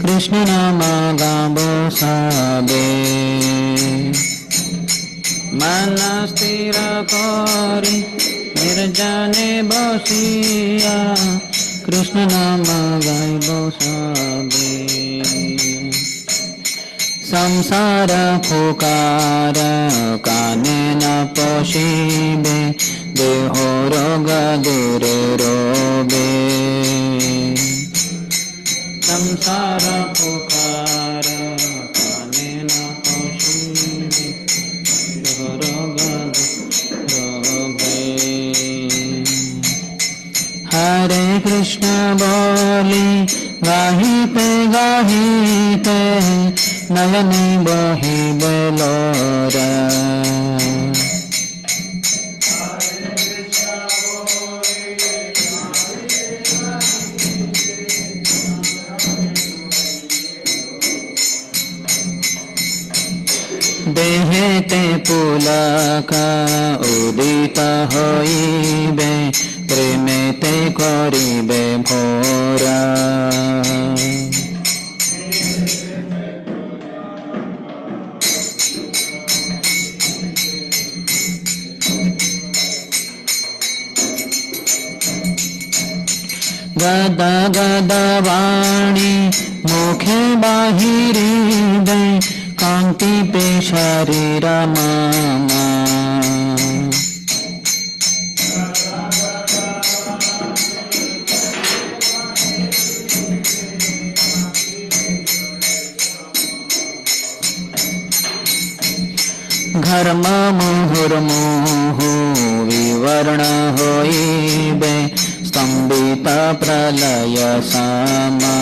কৃষ্ণ নাম গাব সবে, মান স্থির করি নির্জনে বসিয়া কৃষ্ণ নাম গাইব সবে। সংসার ফুকার কানে না পশিবে, দেহ রোগ দূরে রোবে। সংসার ফুকার কানে না পশিবে, দেহ রোগ রোবে। হরে কৃষ্ণ বলি গাহিতে গাহিতে নয়নে বহিবে লোরা। দেহেতে পুলক উদিত হইবে, প্রেমেতে করিবে ভোরা। গদ গদ বাণী মুখে বাহিরিবে, কান্তিবে শরীর মামা। ঘর্ম মুহুর্মুহু বিবর্ণ হইবে, স্তম্ভিত প্রলয় সমা।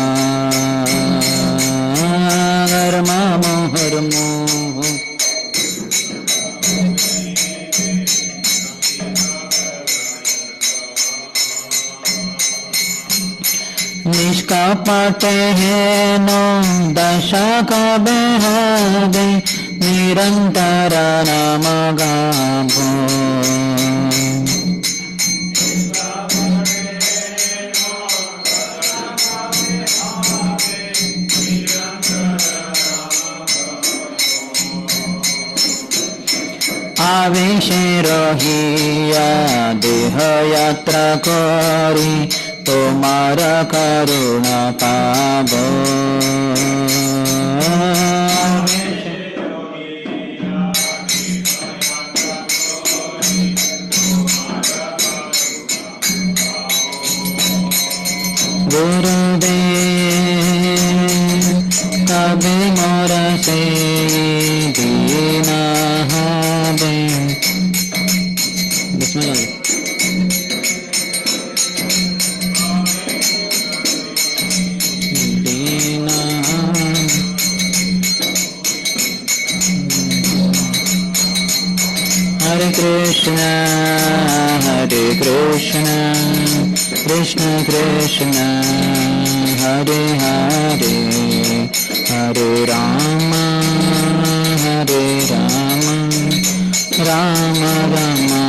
ঘর্ম মুহুর্মুহু निष्कपट हेन दशक बेहदे, निरंतर नाम गावो। आवेशे रहिया देह यात्रा करी, তোমার করুণা পাব। গুরুদেব কবে মোর সেই দিন হবে। Bismillah. Hare Krishna, Krishna Krishna, Hare Hare, Hare Rama, Rama Rama,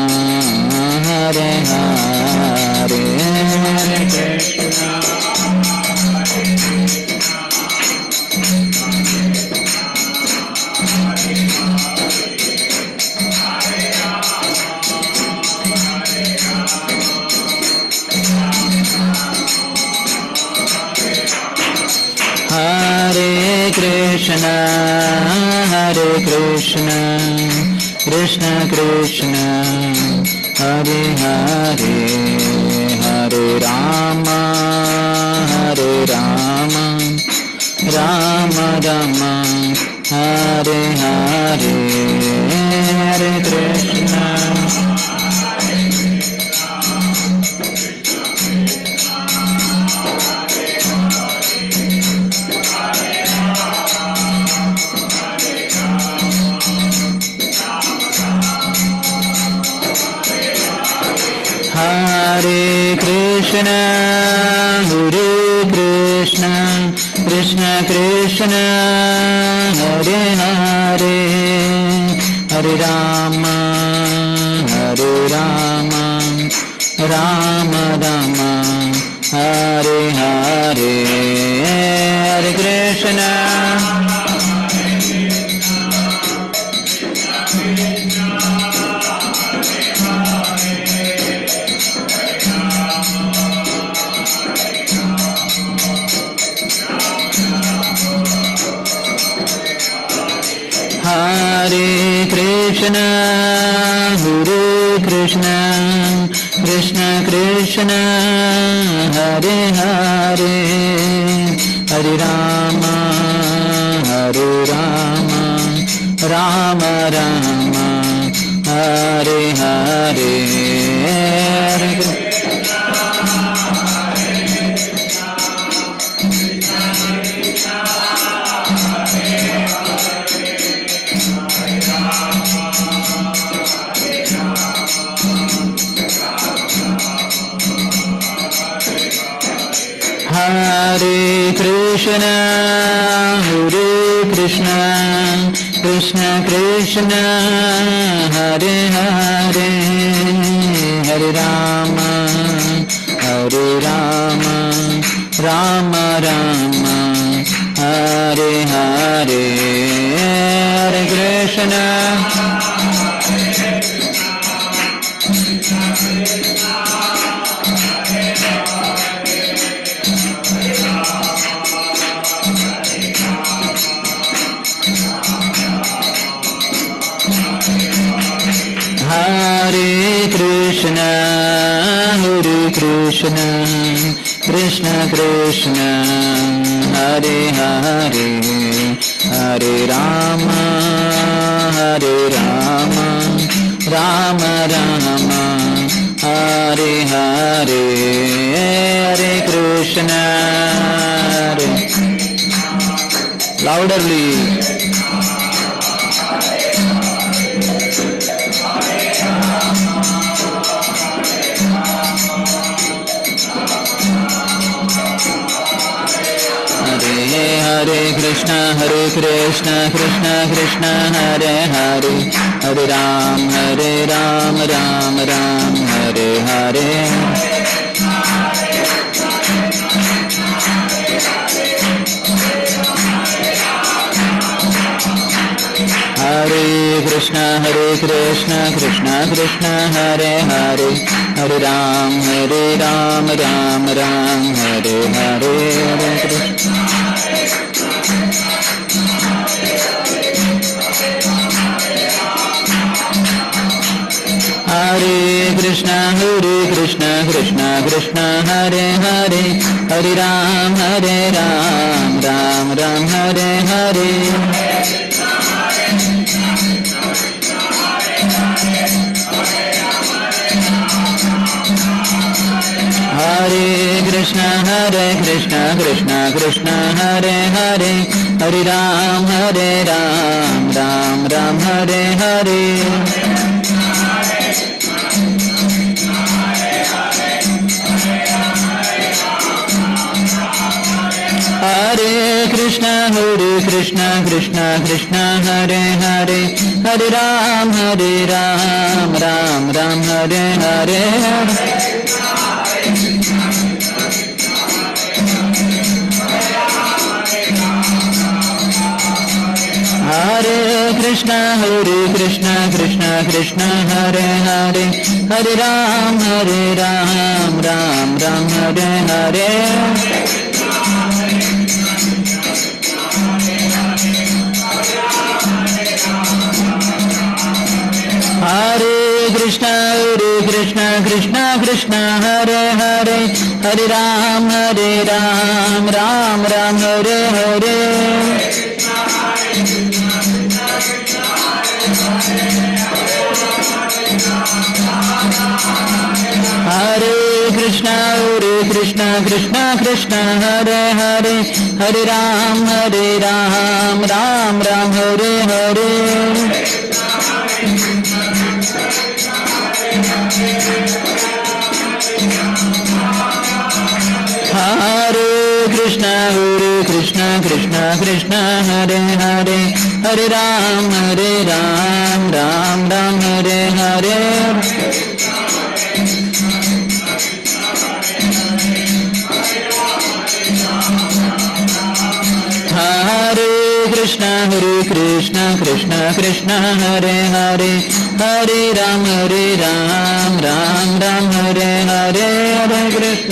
Hare Hare. Hare Krishna, Hare Krishna, Krishna Krishna, Hare Hare, Hare Rama, Rama Rama, Hare Hare. Hare Krishna, Hare Krishna, Krishna Krishna, Hare Hare, Hare Rama, Rama Rama, Hare Hare. Krishna Hare Krishna Hare Krishna Krishna Krishna Hare Hare Hare Rama Hare Rama Rama Rama Hare Hare Hare Krishna Hare Krishna Krishna Krishna Hare Hare Hare Rama Hare Rama Rama Rama Hare Hare Hare Krishna Hare Krishna Hare Krishna Krishna Krishna Hare Hare Hare Rama Hare Rama Rama Rama Hare Hare Hare Krishna Louderly Hare Krishna Krishna Krishna Hare Hare Hare Ram Ram Ram Hare Hare Hare Krishna Krishna Krishna Hare Hare Hare Ram Ram Ram Hare Hare Hare Krishna Hare Krishna Krishna Krishna Hare Hare Hare Ram Ram Ram Hare Hare Hare Krishna Krishna Hare Hare Hare Ram Ram Ram Hare Hare Hare Krishna Krishna Krishna Hare Hare Hare Ram Ram Ram Hare Hare Hare Krishna Krishna Hare Hare Hare Ram Ram Ram Hare Hare Hare Krishna Krishna Hare Hare Hare Ram Ram Hare Hare Hare Krishna Krishna Hare Hare Hare Ram Ram Hare Hare Hare Krishna Krishna Hare Hare Hare Ram Ram Hare Hare Hare Krishna Krishna Krishna Hare Hare Hare Ram Ram Ram Hare Hare Hare Krishna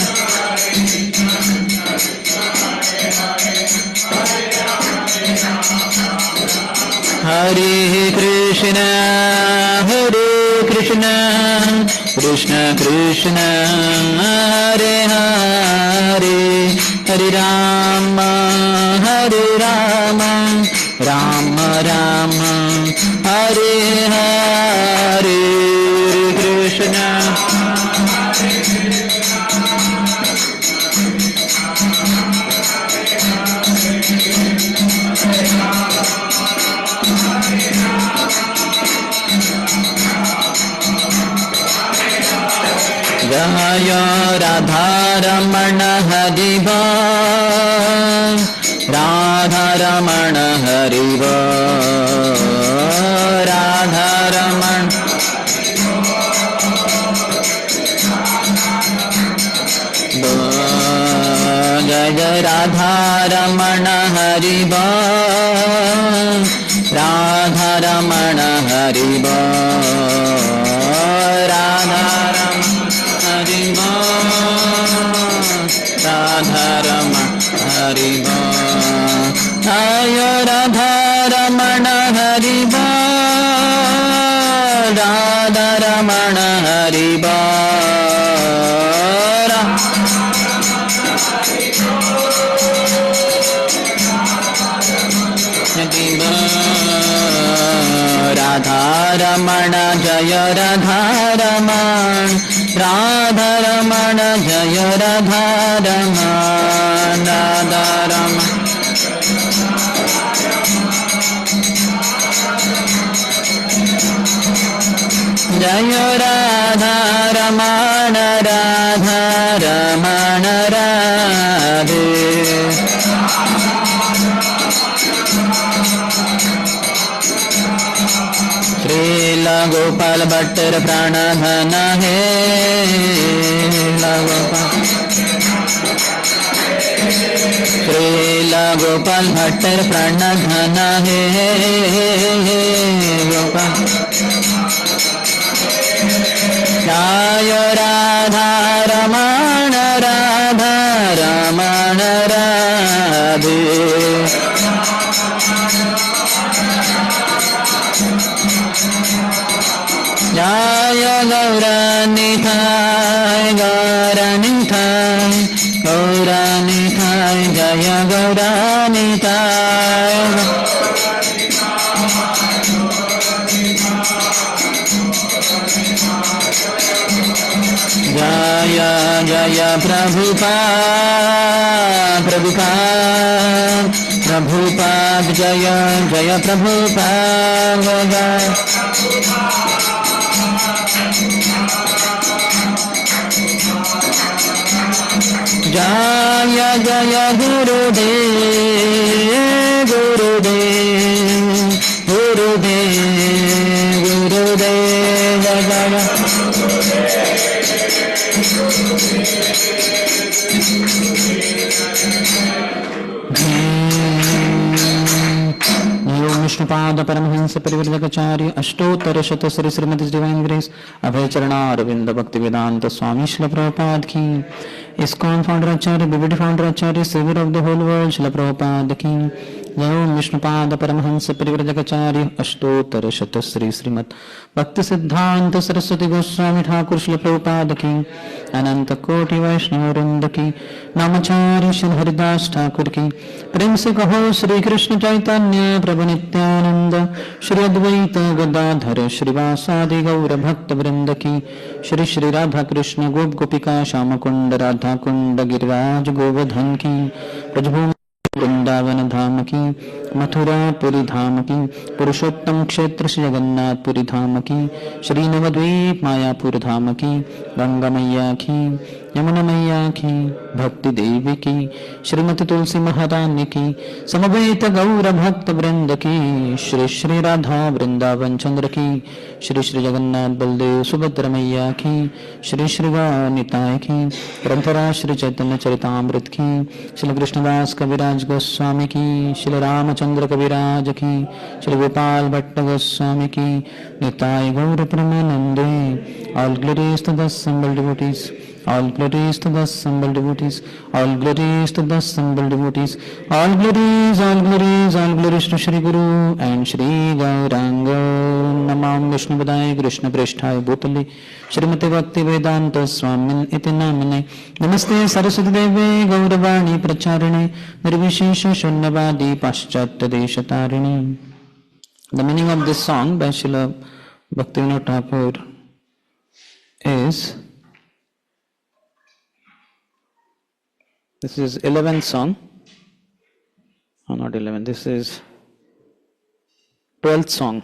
हरे कृष्ण कृष्ण कृष्ण हरे हरे हरे राम राम राम हरे हरे कृष्ण जय राधा रमण हरि बोल राधा रमण हरि बोल राधा रमण जय जय राधा रमण हरि बोल राधा रमण हरि बोल राधा हरि राधा रमण हरि जय राधा रमण हरि राधा रमण हरि राधा रमण जय राधा रमण राधा रमण जय राधा रमण राधा रमण जय राधा रमण राधा रमण राधे श्रील गोपाल भट्टर प्राणधन है श्रील गोपाल भट्टर प्राणधन है गोपाल जय राधा रमण राधा रमण राधे जय गौरानिधाय गौरानिधाय गौरानिधाय जय गौरानिधाय जय जय प्रभुपाद प्रभुपाद प्रभुपाद जय जय प्रभुपाद जय जय गुरुदेव गुरुदेव गुरुदेव गुरुदेव जय विष्णुपाद परमहंस परिव्रजकाचार्य अष्टोत्तर शत श्री श्रीमती डिवाइन ग्रेस अभय चरणारविंद भक्ति वेदांत स्वामी श्रील प्रभुपाद की ISKCON founder acharya BBT founder acharya saviour of the whole world Srila Prabhupada की जय विष्णुपाद परमहंस परिव्रजकाचार्य अष्टोत्तर शत श्री श्रीमद भक्ति सिद्धांत सरस्वती गोस्वामी ठाकुर श्रील प्रभुपाद की अनंत कोटि वैष्णव वृंद की नामचार्य श्री हरिदास ठाकुर की प्रेम से कहो श्री कृष्ण चैतन्य प्रभु नित्यानंद श्री अद्वैत गदाधर श्रीवासादि गौर भक्त वृंद की श्री श्री राधा कृष्ण गोप गोपिका श्याम कुंड राधा कुंड गिरिराज गोवर्धन की ब्रजभूमि वृंदावन धाम की मथुरा पुरी धाम की पुरुषोत्तम क्षेत्र श्री जगन्नाथपुरी धाम की श्री नवद्वीप मायापुर धाम की गंगा मैया की यमुना मैया की, भक्ति देवी की, श्रीमती तुलसी महारानी की, समवेत गौर भक्त वृंद की, श्री श्री राधा वृंदावन चंद्र की, श्री श्री जगन्नाथ बलदेव सुभद्र मैया की, श्री श्री निताय की, परंपरा श्री चैतन्य चरितामृत की, श्री कृष्णदास कविराज गोस्वामी की, श्री रामचंद्र कविराज की, श्री गोपाल भट्ट गोस्वामी की, निताय गौर प्रेमानंदे. All glories to the assembled devotees. All glories to the assembled devotees. All glories to the assembled devotees. All glories, all glories, all glories to Shri Guru and Shri Gauranga. Namam Vishnu Padaya Krishna Preshthaya Bhutale Shrimate Bhakti Vedanta Swamin iti namane. Namaste Saraswati Deve Gauravani Pracharine Nirvishesha Shunyavadi Paschatya Deshatarine. The meaning of this song by Srila Bhaktivinoda Thakur is, this is 11th song, oh, not 11, this is 12th song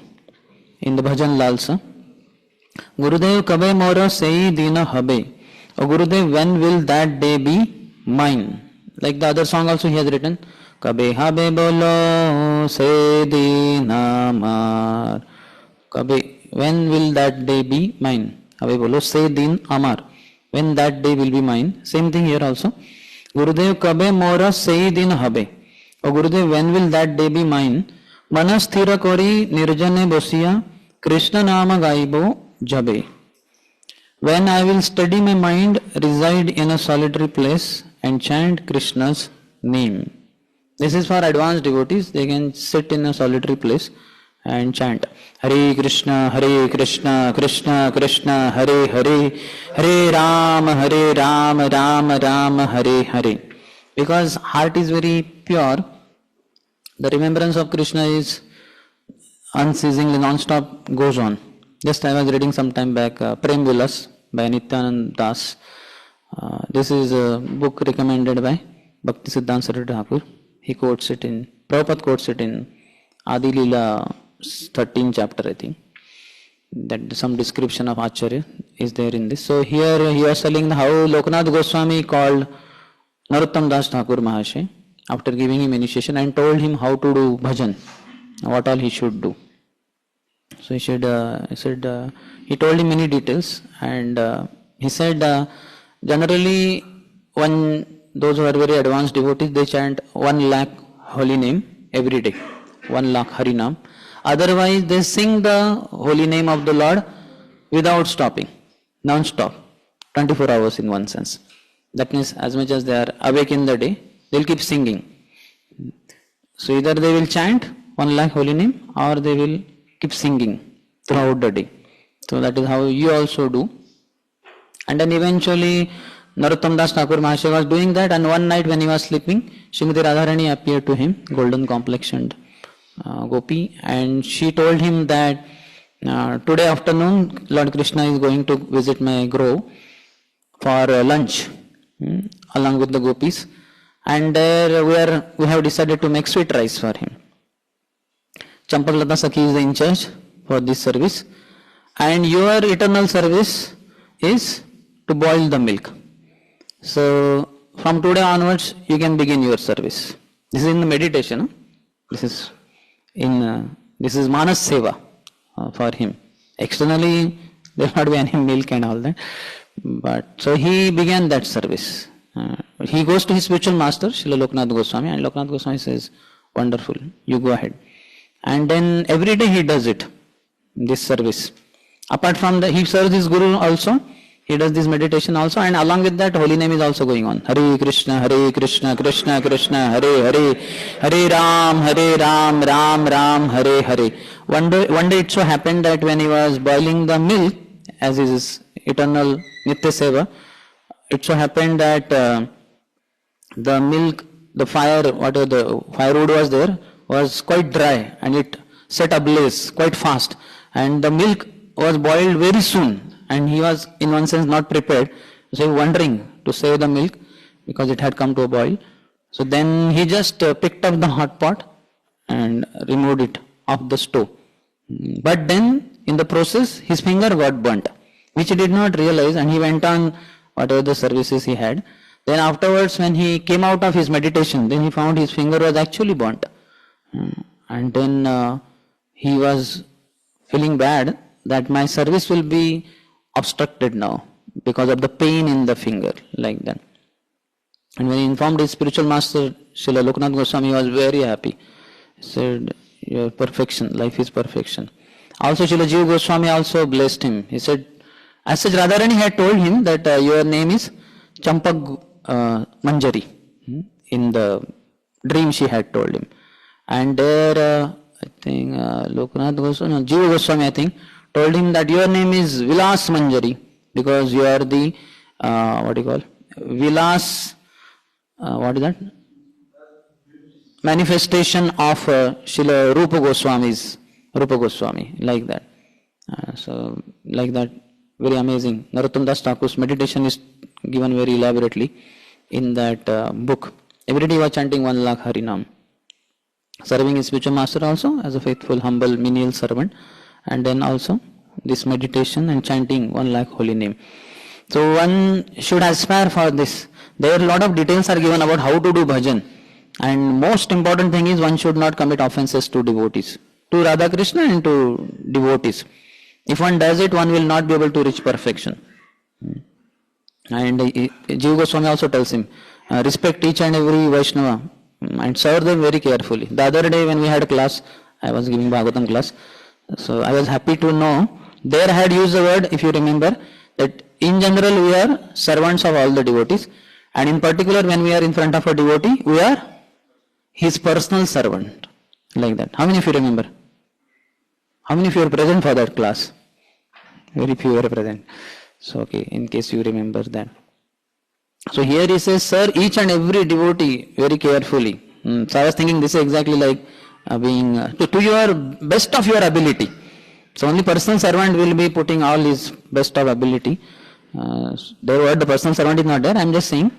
in the Bhajan Lalsa. Gurudev kabe mora sei dina habe. Oh Gurudev, when will that day be mine? Like the other song also he has written, kabe habe bolo sei dina mar. Kabe, when will that day be mine? Habe bolo say din amar, when that day will be mine. Same thing here also. Gurudev kabe mora say din habe. O Gurudev, when will that day be mine? Manas thira kori nirjane bosiya Krishna nama gaibo jabe. When I will study my mind, reside in a solitary place and chant Krishna's name. This is for advanced devotees. They can sit in a solitary place and chant Hare Krishna, Krishna Krishna, Hare Hare, Hare Rama, Rama Rama, Hare Hare. Because heart is very pure, the remembrance of Krishna is unceasingly, non-stop goes on. Just I was reading some time back Prem Vilas by Nityanand Das. This is a book recommended by Bhakti Siddhanta Saraswati Thakur. He quotes it in, Prabhupada quotes it in Adi Leela 13th chapter, I think. That some description of Acharya is there in this. So here he was telling how Lokanath Goswami called Narottam Das Thakur Mahashay after giving him initiation and told him how to do bhajan, what all he should do. So he said, he told him many details, and he said generally those who are very advanced devotees, they chant 1 lakh holy name every day, 1 lakh Harinam. Otherwise, they sing the holy name of the Lord without stopping, non-stop, 24 hours in one sense. That means as much as they are awake in the day, they will keep singing. So either they will chant 1 lakh holy name or they will keep singing throughout the day. So that is how you also do. And then eventually Narottam Das Thakur Mahasaya was doing that, and one night when he was sleeping, Srimati Radharani appeared to him, golden complexioned Gopi, and she told him that today afternoon Lord Krishna is going to visit my grove for lunch along with the gopis, and there we have decided to make sweet rice for him. Champaklata Sakhi is the in charge for this service, and your eternal service is to boil the milk. So from today onwards you can begin your service. This is in the meditation. This is Manas Seva for him. Externally there will not be any milk and all that. But so he began that service. He goes to his spiritual master, Srila Lokanath Goswami, and Lokanath Goswami says, wonderful, you go ahead. And then every day he does it, this service. Apart from that, he serves his guru also. He does this meditation also, and along with that, holy name is also going on. Hare Krishna, Krishna Krishna, Hare Hare, Hare Ram, Ram Ram, Hare Hare. One day it so happened that when he was boiling the milk, as is his eternal Nitya Seva, it so happened that the milk, the fire, whatever the firewood was there, was quite dry, and it set ablaze quite fast, and the milk was boiled very soon. And he was, in one sense, not prepared. So wondering to save the milk because it had come to a boil. So then he just picked up the hot pot and removed it off the stove. But then in the process, his finger got burnt, which he did not realize, and he went on whatever the services he had. Then afterwards, when he came out of his meditation, then he found his finger was actually burnt. And then he was feeling bad that my service will be obstructed now because of the pain in the finger, like that. And when he informed his spiritual master, Srila Lokanath Goswami, was very happy. He said, your perfection, life is perfection. Also Srila Jiva Goswami also blessed him. He said, as such Radharani had told him that your name is Champak Manjari. In the dream she had told him. And there, I think Lokanath Goswami, no, Jiva Goswami, I think, told him that your name is Vilas Manjari because you are the, what do you call, Vilas, what is that? Manifestation of Srila Rupa Goswami, like that. So, like that, very amazing. Narottam Das Thakur's meditation is given very elaborately in that book. Every day he was chanting 1 lakh Harinam. Serving his spiritual master also as a faithful, humble, menial servant. And then also this meditation and chanting 1 lakh holy name. So one should aspire for this. There are a lot of details are given about how to do bhajan. And most important thing is one should not commit offenses to devotees. To Radha Krishna and to devotees. If one does it, one will not be able to reach perfection. And Jiva Goswami also tells him, respect each and every Vaishnava and serve them very carefully. The other day when we had a class, I was giving Bhagavatam class, so I was happy to know, there I had used the word, if you remember, that in general we are servants of all the devotees, and in particular when we are in front of a devotee, we are his personal servant, like that. How many of you remember? How many of you are present for that class? Very few were present. So, okay, in case you remember that. So here he says, serve each and every devotee very carefully. So I was thinking this is exactly like being, to your best of your ability. So only personal servant will be putting all his best of ability. The personal servant is not there. I am just saying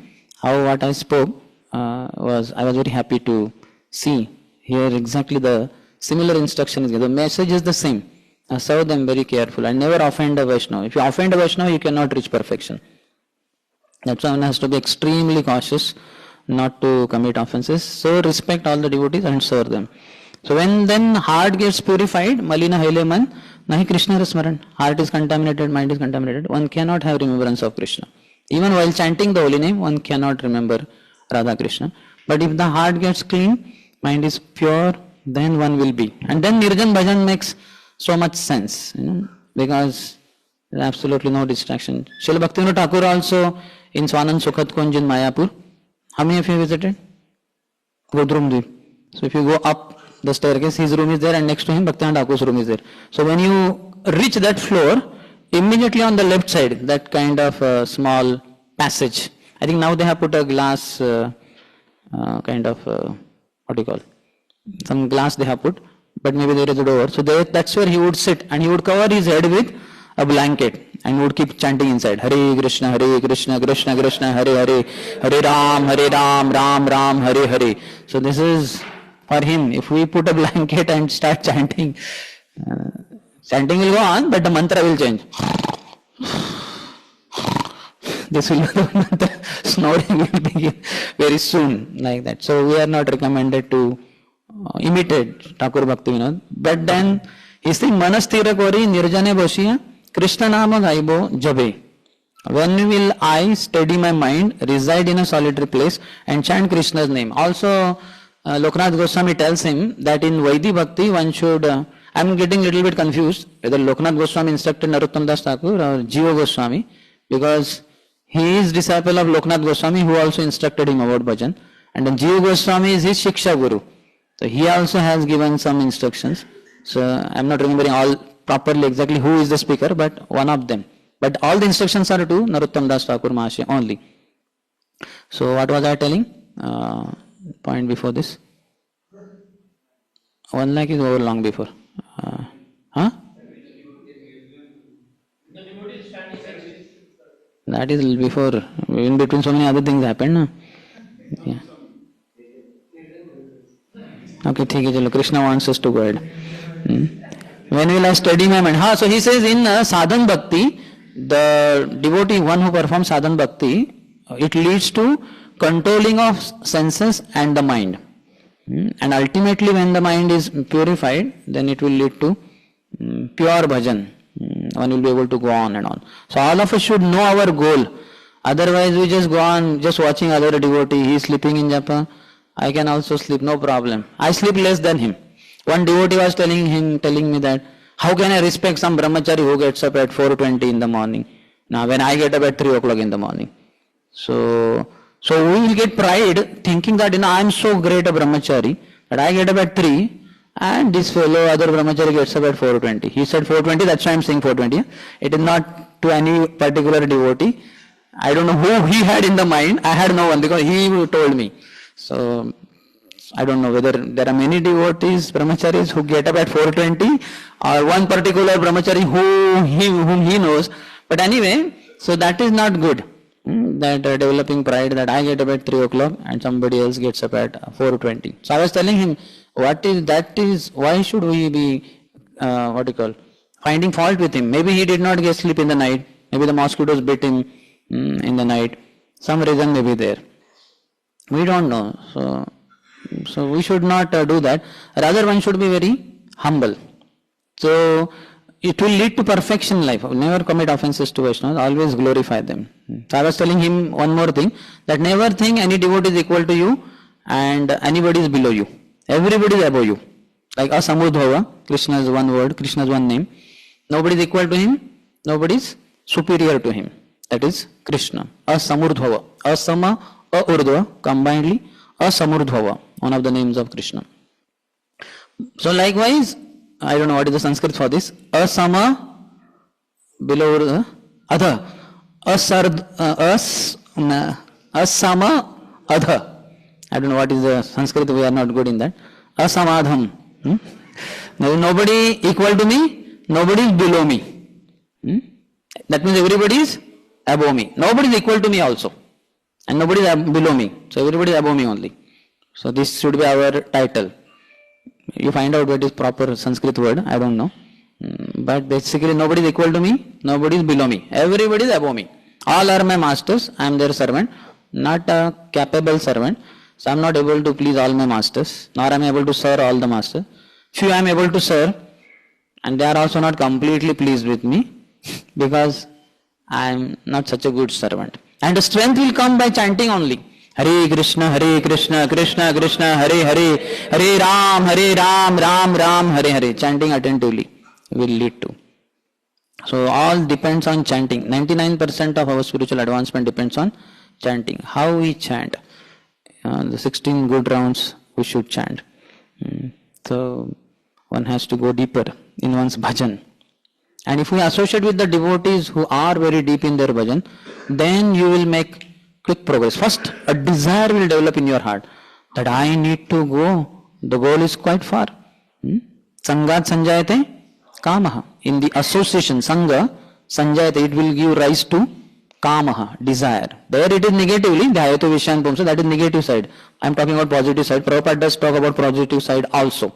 how what I spoke I was very happy to see here exactly the similar instruction is given. The message is the same. Serve them very careful and never offend a Vaishnava. If you offend a Vaishnava, you cannot reach perfection. That's why one has to be extremely cautious not to commit offenses. So respect all the devotees and serve them. So when then heart gets purified, Malina Haile Man, Nahi Krishna Rasmaran. Heart is contaminated, mind is contaminated. One cannot have remembrance of Krishna. Even while chanting the holy name, one cannot remember Radha Krishna. But if the heart gets clean, mind is pure, then one will be. And then Nirjan Bhajan makes so much sense, because there is absolutely no distraction. Srila Bhaktivinoda Thakur also in Swanand Sukhat Kunj in Mayapur. How many of you visited? Godrumdeep. So if you go up the staircase, his room is there and next to him Bhaktivinoda Thakur's room is there. So when you reach that floor, immediately on the left side, that kind of small passage. I think now they have put a glass kind of, what do you call, some glass they have put, but maybe there is a door. So that's where he would sit and he would cover his head with a blanket and would keep chanting inside. Hare Krishna, Krishna Krishna, Hare Hare, Hare Ram, Ram Ram, Hare Hare. So this is for him. If we put a blanket and start chanting, chanting will go on, but the mantra will change. This will be the mantra. Snoring will begin very soon, like that. So we are not recommended to imitate Thakur Bhaktivinoda. But then he is saying, Manasthira kori nirjane boshiya Krishna nama gaibo jabe. When will I steady my mind, reside in a solitary place and chant Krishna's name? Also, Lokanath Goswami tells him that in Vaidhi Bhakti one should, I am getting a little bit confused whether Lokanath Goswami instructed Narottam Das Thakur or Jiva Goswami, because he is disciple of Lokanath Goswami who also instructed him about bhajan, and then Jiva Goswami is his Shiksha Guru. So he also has given some instructions. So I am not remembering all properly exactly who is the speaker, but one of them. But all the instructions are to Narottam Das Thakur Mahasaya only. So what was I telling? Point before this. 1 lakh is over long before. That is before. In between so many other things happened. No? Yeah. Okay, ठीक है चलो. Krishna wants us to go ahead. When will I study my mind? So he says in sadhan bhakti, the devotee, one who performs sadhana bhakti, it leads to controlling of senses and the mind. And ultimately when the mind is purified, then it will lead to pure bhajan. One will be able to go on and on. So all of us should know our goal. Otherwise we just go on just watching other devotee, he is sleeping in japa, I can also sleep, no problem. I sleep less than him. One devotee was telling me that, how can I respect some brahmachari who gets up at 4:20 in the morning? Now when I get up at 3 o'clock in the morning. So we will get pride thinking that, I am so great a brahmachari that I get up at 3 and this fellow other brahmachari gets up at 4:20. He said 4:20, that's why I am saying 4:20. It is not to any particular devotee. I don't know who he had in the mind. I had no one because he told me. So I don't know whether there are many devotees, brahmacharis who get up at 4:20 or one particular brahmachari whom he knows. But anyway, so that is not good. That developing pride that I get up at 3 o'clock and somebody else gets up at 4:20. So I was telling him, why should we be, finding fault with him? Maybe he did not get sleep in the night. Maybe the mosquitoes bit him in the night. Some reason may be there. We don't know. So we should not do that. Rather one should be very humble. So it will lead to perfection in life. Never commit offenses to Vaishnavas, always glorify them. So I was telling him one more thing, that never think any devotee is equal to you and anybody is below you. Everybody is above you. Like Asamurdhava, Krishna is one word, Krishna is one name. Nobody is equal to him, nobody is superior to him. That is Krishna. Asamurdhava. Asama, Urdhva, combinedly, Asamurdhava, one of the names of Krishna. So likewise, I don't know what is the Sanskrit for this. Asama, below Urdhva, Adha. Asama, Adha. I don't know what is the Sanskrit, we are not good in that. Asamadham. Nobody equal to me, nobody is below me. That means everybody is above me. Nobody is equal to me also. And nobody is below me. So everybody is above me only. So this should be our title. You find out what is proper Sanskrit word, I don't know. But basically nobody is equal to me, nobody is below me. Everybody is above me. All are my masters, I am their servant, not a capable servant. So I am not able to please all my masters, nor am I able to serve all the masters. Few I am able to serve, and they are also not completely pleased with me, because I am not such a good servant. And the strength will come by chanting only. Hare Krishna, Krishna Krishna, Hare Hare, Hare Ram, Ram Ram, Hare Hare. Chanting attentively will lead to. So all depends on chanting. 99% of our spiritual advancement depends on chanting. How we chant. The 16 good rounds we should chant. So one has to go deeper in one's bhajan. And if we associate with the devotees who are very deep in their bhajan, then you will make quick progress. First, a desire will develop in your heart that I need to go. The goal is quite far. Sangat sanjayate kamaha. In the association, sangha, sanjayate, it will give rise to kamaha, desire. There it is negatively, dhyayato vishayan pumsa, that is negative side. I am talking about positive side. Prabhupada does talk about positive side also.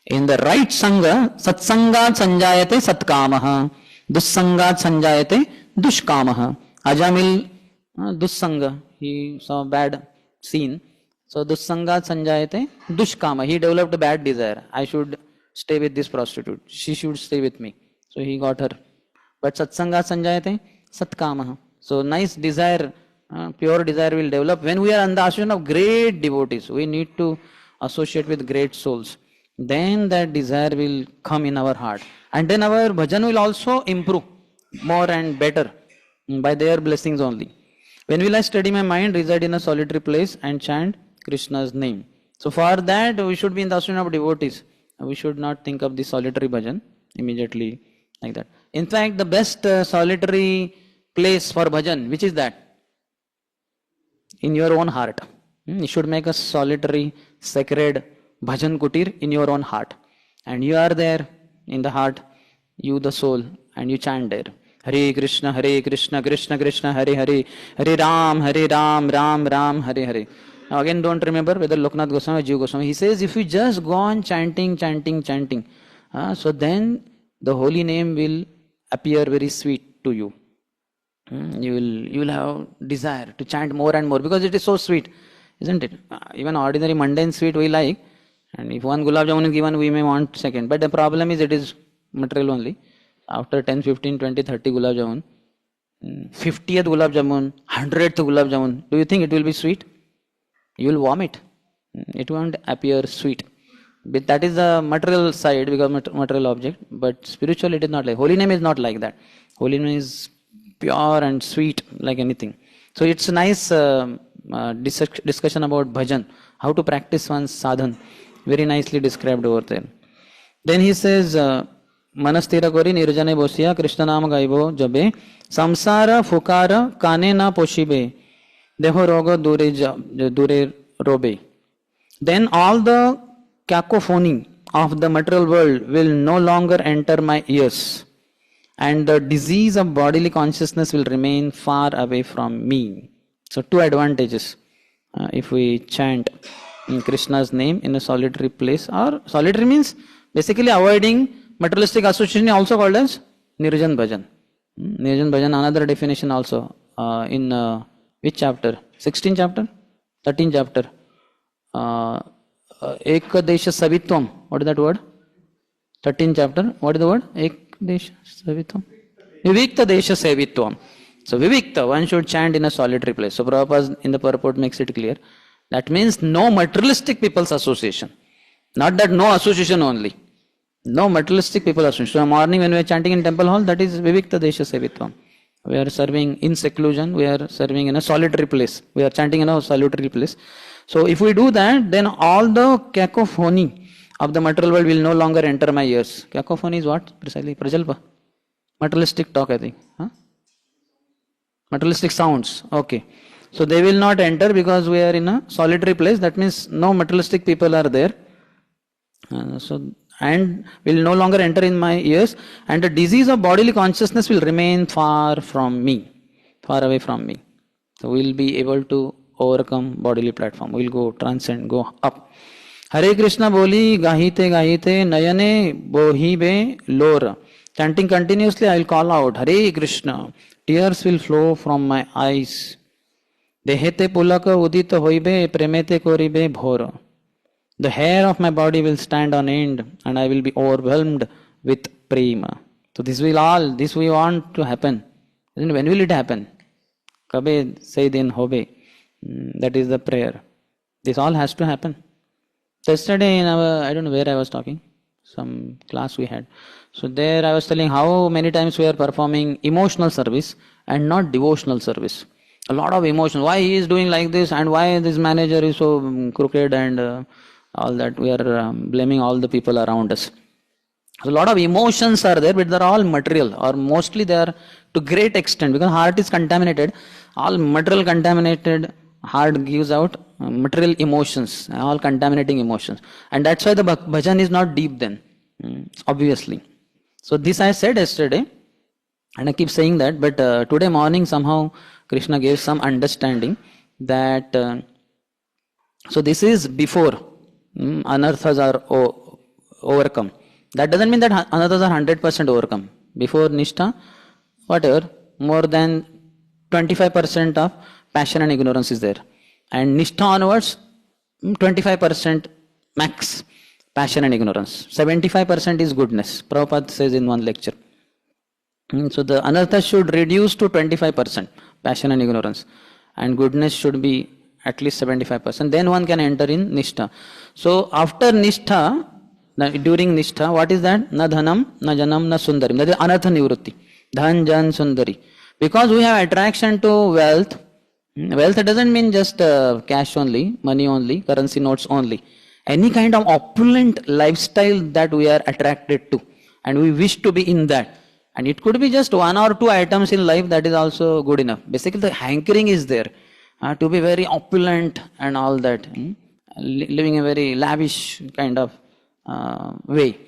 In the right sangha, satsangat sanjayate satkamaha, dussangat sanjayate dushkamaha. Ajamil dussanga, he saw a bad scene. So dussangat sanjayate dushkama, he developed a bad desire. I should stay with this prostitute, she should stay with me. So he got her. But satsangat sanjayate satkamaha. So nice desire, pure desire will develop. When we are under the association of great devotees, we need to associate with great souls. Then that desire will come in our heart. And then our bhajan will also improve more and better by their blessings only. When will I study my mind, reside in a solitary place and chant Krishna's name? So for that we should be in the association of devotees. We should not think of the solitary bhajan immediately like that. In fact, the best solitary place for bhajan, which is that? In your own heart. You should make a solitary, sacred bhajan kutir in your own heart. And you are there in the heart, you the soul, and you chant there. Hare Krishna, Krishna Krishna, Hare Hare, Hare Ram, Ram Ram, Hare Hare. Now again, don't remember whether Loknath Goswami or Jiva Goswami. He says, if you just go on chanting, so then the holy name will appear very sweet to you. You will have desire to chant more and more because it is so sweet, isn't it? Even ordinary mundane sweet we like, and if one gulab jamun is given, we may want second. But the problem is it is material only. After 10, 15, 20, 30 gulab jamun, 50th gulab jamun, 100th gulab jamun, do you think it will be sweet? You will vomit. It won't appear sweet. But that is the material side because material object. But spiritual, it is not like. Holy name is not like that. Holy name is pure and sweet like anything. So it's a nice discussion about bhajan, how to practice one's sadhan. Very nicely described over there. Then he says, Manastira kori nirjane bosiya Krishna naam gaibo jabe samsara fukara kane na poshibe deho rogo dure robe. Then all the cacophony of the material world will no longer enter my ears, and the disease of bodily consciousness will remain far away from me. So two advantages if we chant in Krishna's name in a solitary place, or solitary means basically avoiding materialistic association, also called as Nirjan Bhajan. Nirjan Bhajan, another definition also in which chapter? 16th chapter? 13th chapter? Ekadesha Savitvam. What is that word? 13th chapter. What is the word? Ekadesha Savitvam. Vivikta Desha Savitvam. So Vivikta, one should chant in a solitary place. So Prabhupada in the purport makes it clear. That means no materialistic people's association. Not that no association only. No materialistic people association. So morning when we are chanting in temple hall, that is Vivikta Desha Savitvam. We are serving in seclusion. We are serving in a solitary place. We are chanting in a solitary place. So if we do that, then all the cacophony of the material world will no longer enter my ears. Cacophony is what? Precisely. Prajalpa. Materialistic talk, I think. Huh? Materialistic sounds. Okay. So they will not enter because we are in a solitary place. That means no materialistic people are there. And will no longer enter in my ears. And the disease of bodily consciousness will remain far from me. Far away from me. So we will be able to overcome bodily platform. We will go transcend, go up. Hare Krishna boli gahite gahite nayane bohibe lora. Chanting continuously, I will call out Hare Krishna. Tears will flow from my eyes. Dehete pulaka udita hoibe premete koribe bhora. The hair of my body will stand on end and I will be overwhelmed with prema. So this we want to happen. When will it happen? Kabe say then hobe. That is the prayer. This all has to happen. Yesterday in our, I don't know where I was talking, some class we had. So there I was telling how many times we are performing emotional service and not devotional service. A lot of emotion. Why he is doing like this and why this manager is so crooked and all that. We are blaming all the people around us. So a lot of emotions are there, but they are all material, or mostly they are to great extent because heart is contaminated. All material contaminated heart gives out material emotions, all contaminating emotions. And that's why the bhajan is not deep then, obviously. So this I said yesterday, and I keep saying that, but today morning somehow Krishna gave some understanding that, so this is before anarthas are overcome. That doesn't mean that anarthas are 100% overcome. Before Nishtha, whatever, more than 25% of passion and ignorance is there. And Nishtha onwards, 25% max passion and ignorance. 75% is goodness. Prabhupada says in one lecture. So the anartha should reduce to 25% passion and ignorance. And goodness should be at least 75%. Then one can enter in Nishtha. So after Nishtha, during Nishtha, what is that? Na dhanam, na janam, na sundarim. That is anartha nivrutti. Dhan, jan, sundari. Because we have attraction to wealth. Wealth doesn't mean just cash only, money only, currency notes only. Any kind of opulent lifestyle that we are attracted to. And we wish to be in that. And it could be just one or two items in life, that is also good enough. Basically the hankering is there. To be very opulent and all that. Living a very lavish kind of way.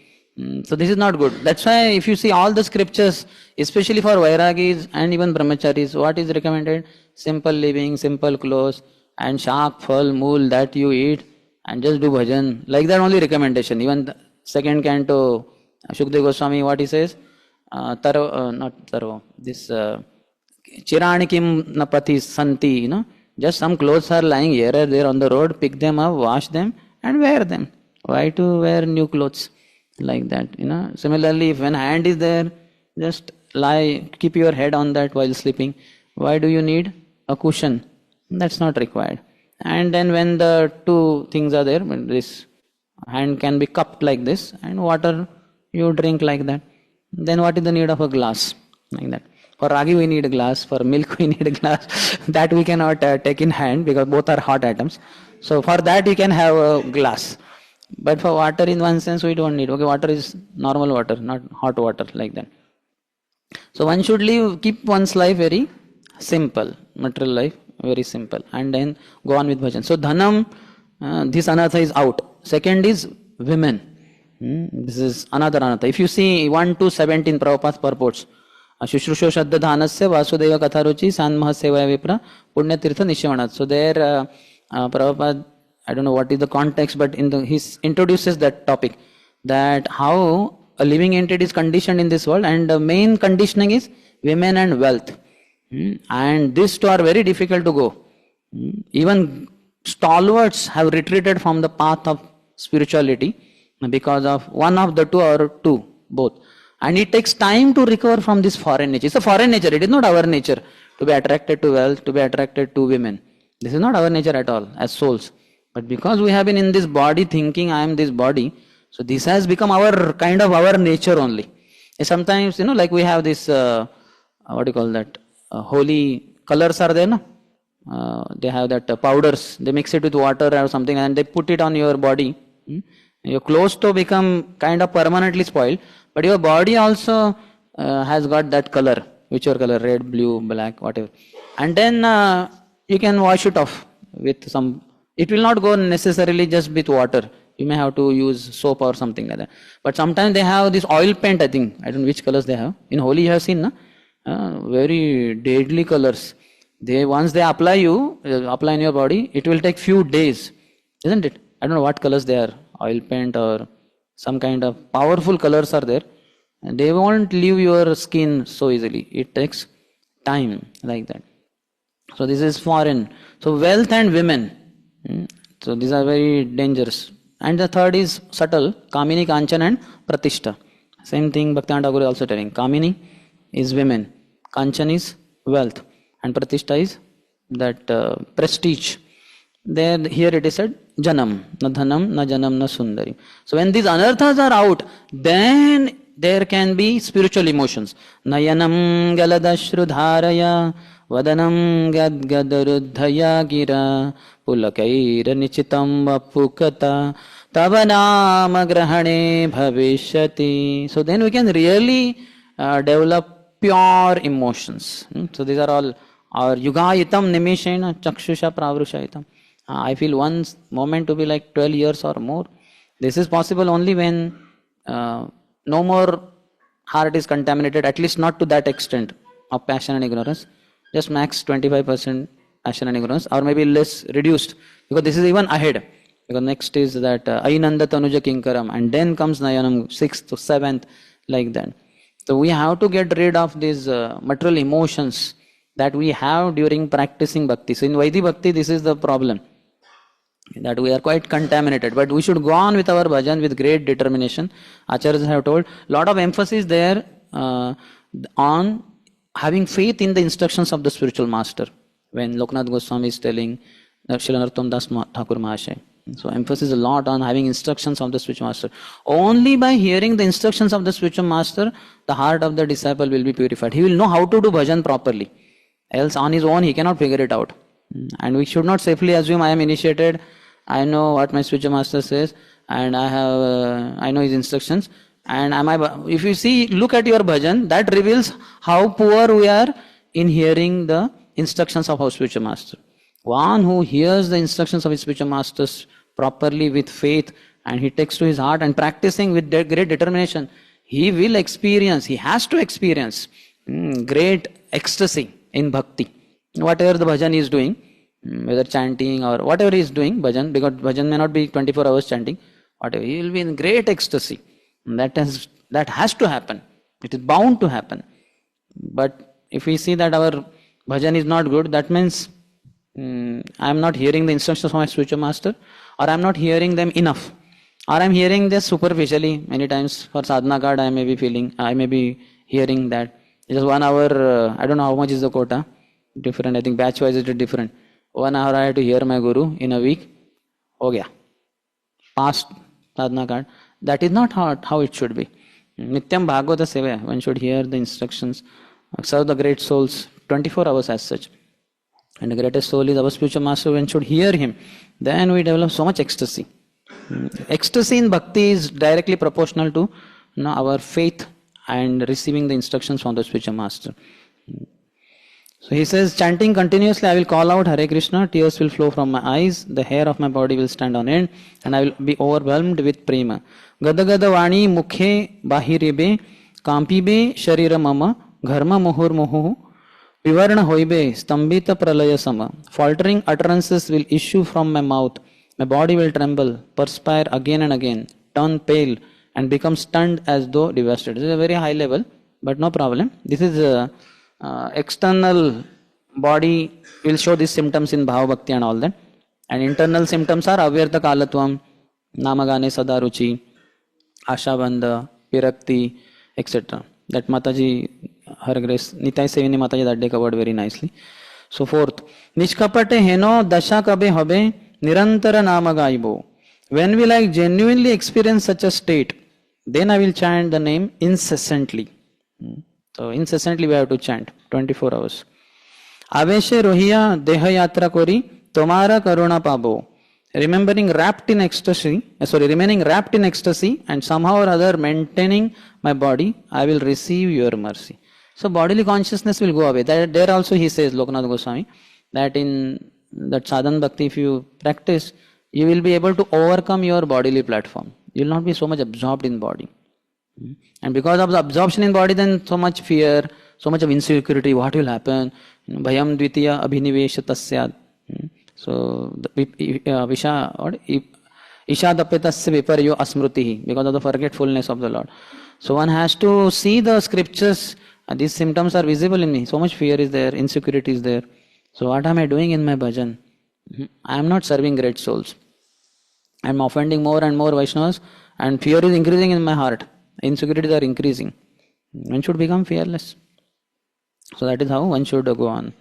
So this is not good. That's why if you see all the scriptures, especially for Vairagis and even Brahmacharis, what is recommended? Simple living, simple clothes, and shak, phal, mool that you eat, and just do bhajan. Like that only recommendation. Even the second canto, Shukdev Goswami, what he says? Not Taro, this Chirani kim napati santi, just some clothes are lying here or there on the road, pick them up, wash them and wear them. Why to wear new clothes like that, Similarly, if one hand is there, just lie, keep your head on that while sleeping. Why do you need a cushion? That's not required. And then when the two things are there, this hand can be cupped like this and water you drink like that. Then what is the need of a glass like that? For ragi we need a glass, for milk we need a glass. That we cannot take in hand because both are hot atoms. So for that we can have a glass. But for water in one sense we don't need. Okay, water is normal water, not hot water like that. So one should keep one's life very simple, material life very simple, and then go on with bhajan. So dhanam, this anartha is out. Second is women. This is another anartha. If you see 1 to 17 Prabhupada's purports, Shushrusho Shadda Dhanasya Vasudeva Katharuchi Sanmaha Sevaya Vipra Punya Tirtha Nishyavanat. So there Prabhupada, I don't know what is the context, but he introduces that topic, that how a living entity is conditioned in this world, and the main conditioning is women and wealth. And these two are very difficult to go. Even stalwarts have retreated from the path of spirituality because of one of the two or two, both. And it takes time to recover from this foreign nature. It's a foreign nature, it is not our nature to be attracted to wealth, to be attracted to women. This is not our nature at all as souls. But because we have been in this body thinking I am this body, so this has become our kind of our nature only. Sometimes, like we have this, what do you call that? Holy colors are there, no? They have that powders, they mix it with water or something and they put it on your body. Your clothes to become kind of permanently spoiled, but your body also has got that color, whichever color, red, blue, black, whatever. And then you can wash it off with some, it will not go necessarily just with water. You may have to use soap or something like that. But sometimes they have this oil paint, I think. I don't know which colors they have. In Holi you have seen, no? Very deadly colors. Once they apply in your body, it will take few days, isn't it? I don't know what colors they are, oil paint or some kind of powerful colors are there. And they won't leave your skin so easily. It takes time like that. So this is foreign. So wealth and women. So these are very dangerous. And the third is subtle, Kamini, Kanchan and Pratishta. Same thing Bhaktivinoda Thakur is also telling. Kamini is women, Kanchan is wealth, and Pratishta is that prestige. Here it is said, Janam, na dhanam, na janam, na sundari. So when these anarthas are out, then there can be spiritual emotions. Nayanam galadashrudharaya, vadanam gadgadaruddhaya gira, pulakaira nichitam vapukata, tavanama grahane bhavishati. So then we can really develop pure emotions. So these are all our yugayitam nimishena chakshusha pravrushayitam. I feel one moment to be like 12 years or more. This is possible only when no more heart is contaminated, at least not to that extent of passion and ignorance. Just max 25% passion and ignorance, or maybe less reduced, because this is even ahead. Because next is that Ainanda Tanuja Kinkaram, and then comes Nayanam, 6th to 7th, like that. So we have to get rid of these material emotions that we have during practicing bhakti. So in Vaidhi Bhakti, this is the problem, that we are quite contaminated. But we should go on with our bhajan with great determination. Acharyas have told, lot of emphasis there on having faith in the instructions of the spiritual master. When Loknath Goswami is telling Srila Narottam Das Thakur Mahasaya. So emphasis a lot on having instructions of the spiritual master. Only by hearing the instructions of the spiritual master, the heart of the disciple will be purified. He will know how to do bhajan properly. Else on his own he cannot figure it out. And we should not safely assume I am initiated, I know what my spiritual master says, and I know his instructions. And if you see, look at your bhajan, that reveals how poor we are in hearing the instructions of our spiritual master. One who hears the instructions of his spiritual masters properly with faith, and he takes to his heart and practicing with great determination, he will experience, he has to experience great ecstasy in bhakti. Whatever the bhajan is doing, whether chanting or whatever he is doing, bhajan, because bhajan may not be 24 hours chanting, whatever, he will be in great ecstasy. That has to happen. It is bound to happen. But if we see that our bhajan is not good, that means I am not hearing the instructions from my spiritual master, or I am not hearing them enough, or I am hearing this superficially. Many times for sadhana card I may be hearing that just 1 hour, I don't know how much is the quota, different, I think batch wise it is different. 1 hour I have to hear my guru in a week, ho gaya, past sadhana card. That is not how it should be. Nityam Bhagavata Seva, one should hear the instructions, serve the great souls 24 hours as such. And the greatest soul is our spiritual master, one should hear him. Then we develop so much ecstasy. Ecstasy in bhakti is directly proportional to our faith and receiving the instructions from the spiritual master. So he says, chanting continuously, I will call out Hare Krishna, tears will flow from my eyes, the hair of my body will stand on end, and I will be overwhelmed with prema. Gada gada vani mukhe bahirebe, kampibe sharira mama, gharma muhur muhu, vivarna hoibe, stambita pralaya sama. Faltering utterances will issue from my mouth, my body will tremble, perspire again and again, turn pale, and become stunned as though devastated. This is a very high level, but no problem. This is external body will show these symptoms in Bhava Bhakti and all that. And internal symptoms are Avyartha Kalatvam, Namagane Sadaruchi, Ashabandha, Virakti, etc. That Mataji, Her Grace, Nitai Sevini Mataji that day covered very nicely. So fourth, Nishkapate Heno Dasha Kabe Habe Nirantara Namagaibo. When will I genuinely experience such a state? Then I will chant the name incessantly. So incessantly we have to chant 24 hours. Aveshe rohiya deha yatra kori tomara karuna pabo. Remaining wrapped in ecstasy and somehow or other maintaining my body, I will receive your mercy. So bodily consciousness will go away. There also he says, Lokanath Goswami, that in that sadhana bhakti if you practice, you will be able to overcome your bodily platform. You will not be so much absorbed in body. And because of the absorption in body, then so much fear, so much of insecurity, what will happen? Bhayam dvitiya abhinivesha tasyad. So, Isha dapetasya viparyo asmrutihi, because of the forgetfulness of the Lord. So one has to see the scriptures, these symptoms are visible in me, so much fear is there, insecurity is there. So what am I doing in my bhajan? I am not serving great souls. I am offending more and more Vaishnavas, and fear is increasing in my heart. Insecurities are increasing. One should become fearless. So that is how one should go on.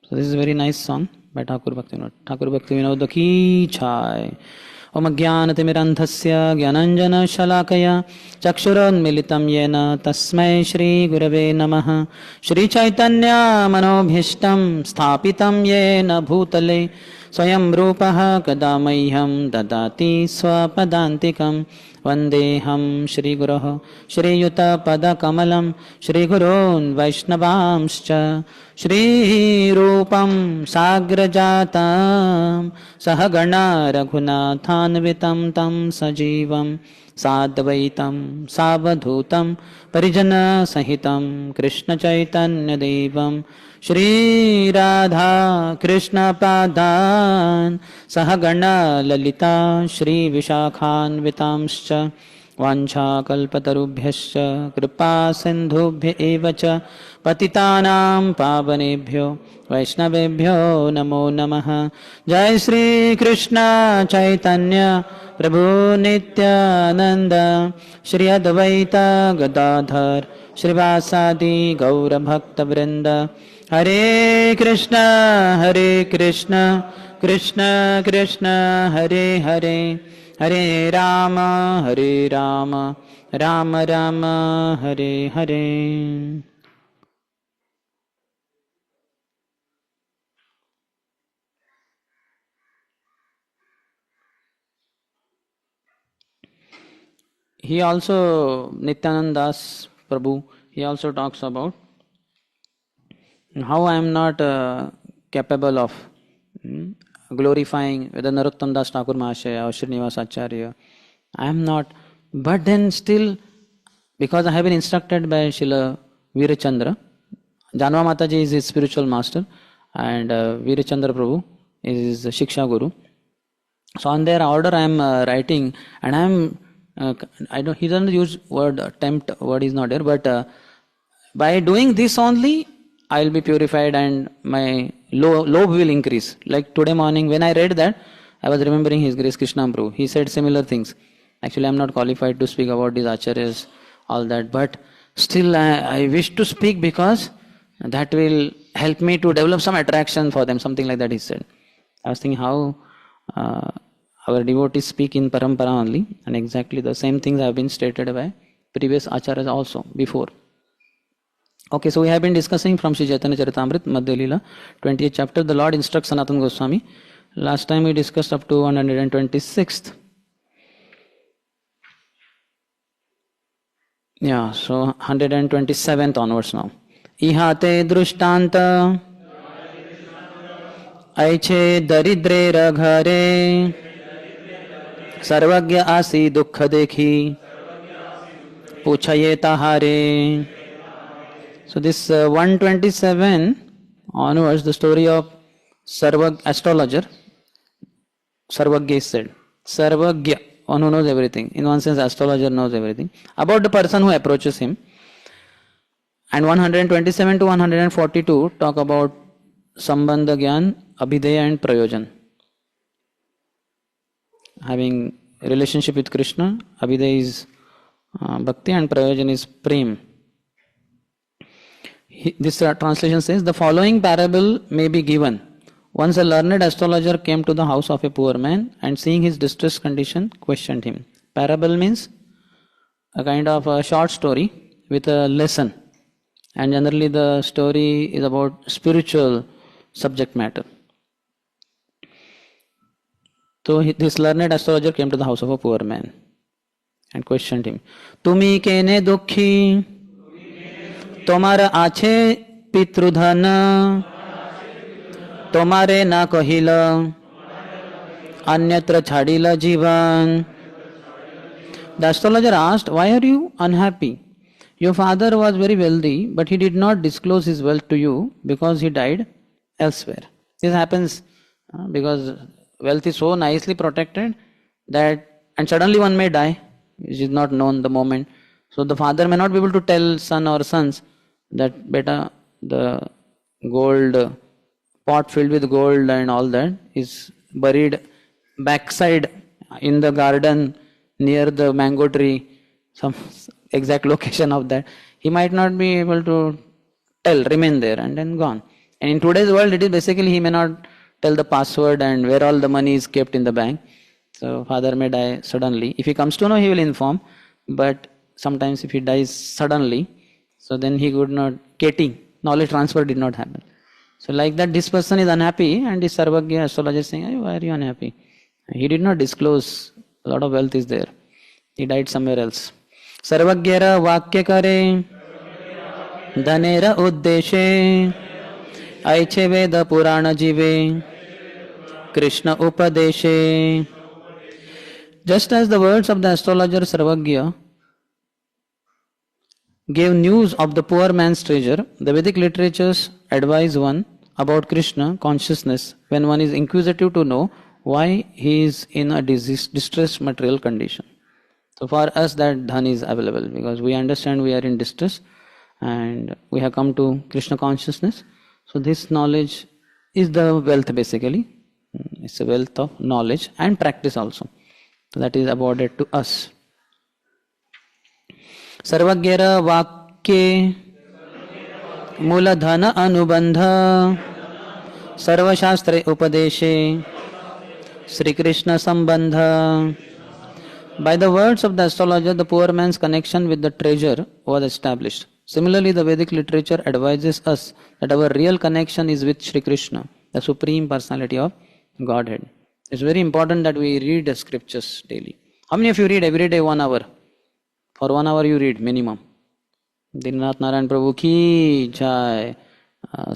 So this is a very nice song by Thakur Bhaktivinoda. Thakur Bhaktivinoda ki chai. Om Jnanatimirandhasya Jnananjana Shalakaya Chakshuranmilitam Yena Tasmai Shri Gurave Namaha. Shri Chaitanya Manobhishtam Sthapitam Yena Bhutale Swayam Rupaha Kadamaiham Dadati Swapadantikam Vandeham Shri Guruh Shri Yuta Pada Kamalam Shri Gurun Vaishnavamscha Shri Rupam Sagrajatam Sahagana Raghunathanvitam Tam Sajivam Sadvaitam Savadhutam Parijana Sahitam Krishna Chaitanya Devam Shri Radha Krishna Padan Sahagana Lalita Shri Vishakhan Vitamscha Vancha Kalpatarubhyascha Kripa Sindhubhya Evacha Patitanam Pavanebhyo Vaishnavebhyo Namo Namaha. Jai Shri Krishna Chaitanya Prabhu Nityananda Shri Advaita Gadadhar Shri Vasadi Gaura Bhakta Vrinda. Hare Krishna Krishna Krishna Hare Hare Hare Rama Rama Rama Hare Hare. He also, Nityananda Das Prabhu, he also talks about how I am not capable of glorifying whether Narottam Das Thakur Mahashaya or Srinivas Acharya. I am not. But then still, because I have been instructed by Srila Veerachandra, Janva Mataji is his spiritual master, and Veerachandra Prabhu is his Shiksha Guru. So on their order I am writing, and I am he doesn't use word attempt, word is not there, but by doing this only I'll be purified and my lobe will increase. Like today morning when I read that, I was remembering His Grace Krishna Prabhu. He said similar things. Actually, I'm not qualified to speak about these acharyas, all that, but still I wish to speak because that will help me to develop some attraction for them, something like that he said. I was thinking how our devotees speak in parampara only, and exactly the same things have been stated by previous acharyas also before. Okay, so we have been discussing from Sri Chaitanya Charitamrita, Madhya Leela, 20th chapter. The Lord instructs Sanatana Goswami. Last time we discussed up to 126th. Yeah, so 127th onwards now. Ihate drushtanta aiche daridre raghare sarvagya asi dukha dekhi puchaye tahare. So this 127 onwards, the story of Sarvagya, astrologer. Sarvagya is said. Sarvagya, one who knows everything. In one sense, astrologer knows everything about the person who approaches him. And 127 to 142 talk about Sambandha Gyan, Abhideya and Prayojan. Having relationship with Krishna, Abhideya is Bhakti and Prayojan is Prem. This translation says, the following parable may be given. Once a learned astrologer came to the house of a poor man and seeing his distressed condition, questioned him. Parable means a kind of a short story with a lesson. And generally the story is about spiritual subject matter. So this learned astrologer came to the house of a poor man and questioned him. Tumi kene dukhi তোমার আছে পিতৃধন তোমারে না কহিল অন্যত্র ছাড়িল জীবন. The astrologer asked, why are you unhappy? Your father was very wealthy, but he did not disclose his wealth to you because he died elsewhere. This happens because wealth is so nicely protected that, and suddenly one may die, which is not known the moment. So the father may not be able to tell son or sons that beta, the gold pot filled with gold and all that is buried backside in the garden near the mango tree, some exact location of that. He might not be able to tell, remain there and then gone. And in today's world, it is basically he may not tell the password and where all the money is kept in the bank. So father may die suddenly. If he comes to know, he will inform. But sometimes if he dies suddenly, so then he could not, getting, knowledge transfer did not happen. So like that, this person is unhappy and this Sarvagya astrologer is saying, why are you unhappy? He did not disclose, a lot of wealth is there. He died somewhere else. Sarvagyara vakya kare dhanera uddeshe aiche veda purana jive Krishna upadeshe. Just as the words of the astrologer Sarvagya gave news of the poor man's treasure, the Vedic literatures advise one about Krishna consciousness when one is inquisitive to know why he is in a distressed material condition. So for us that dhan is available because we understand we are in distress and we have come to Krishna consciousness. So this knowledge is the wealth basically. It's a wealth of knowledge and practice also. So that is awarded to us. सर्वज्ञर वाक्ये मूलधन अनुबंध सर्वशास्त्रे उपदेशे Sri Krishna Sambandha. By the words of the astrologer, the poor man's connection with the treasure was established. Similarly, the Vedic literature advises us that our real connection is with Sri Krishna, the Supreme Personality of Godhead. It's very important that we read the scriptures daily. How many of you read every day 1 hour? For 1 hour you read minimum. Dinnath Narayan Prabhu ki jai.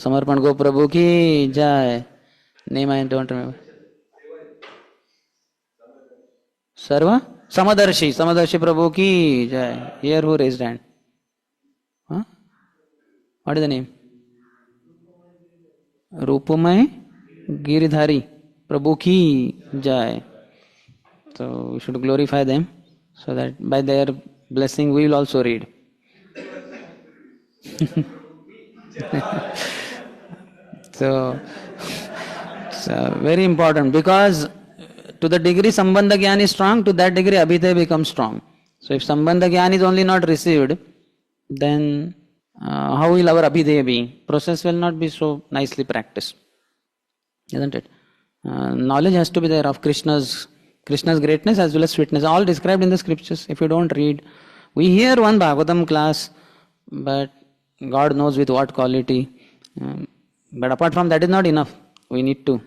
Samarpan Go Prabhu ki jai. Name I don't remember. Sarva? Samadarshi Prabhu ki jai. Here who raised hand? Huh? What is the name? Rupamay Giridhari Prabhu ki jai. So we should glorify them so that by their blessing we will also read. So, very important, because to the degree Sambandha Gyan is strong, to that degree Abhidheya becomes strong. So if Sambandha Gyan is only not received, then how will our Abhidheya be? Process will not be so nicely practiced, isn't it? Knowledge has to be there of Krishna's greatness as well as sweetness, all described in the scriptures. If you don't read, we hear one Bhagavatam class, but God knows with what quality. But apart from that is not enough. We need to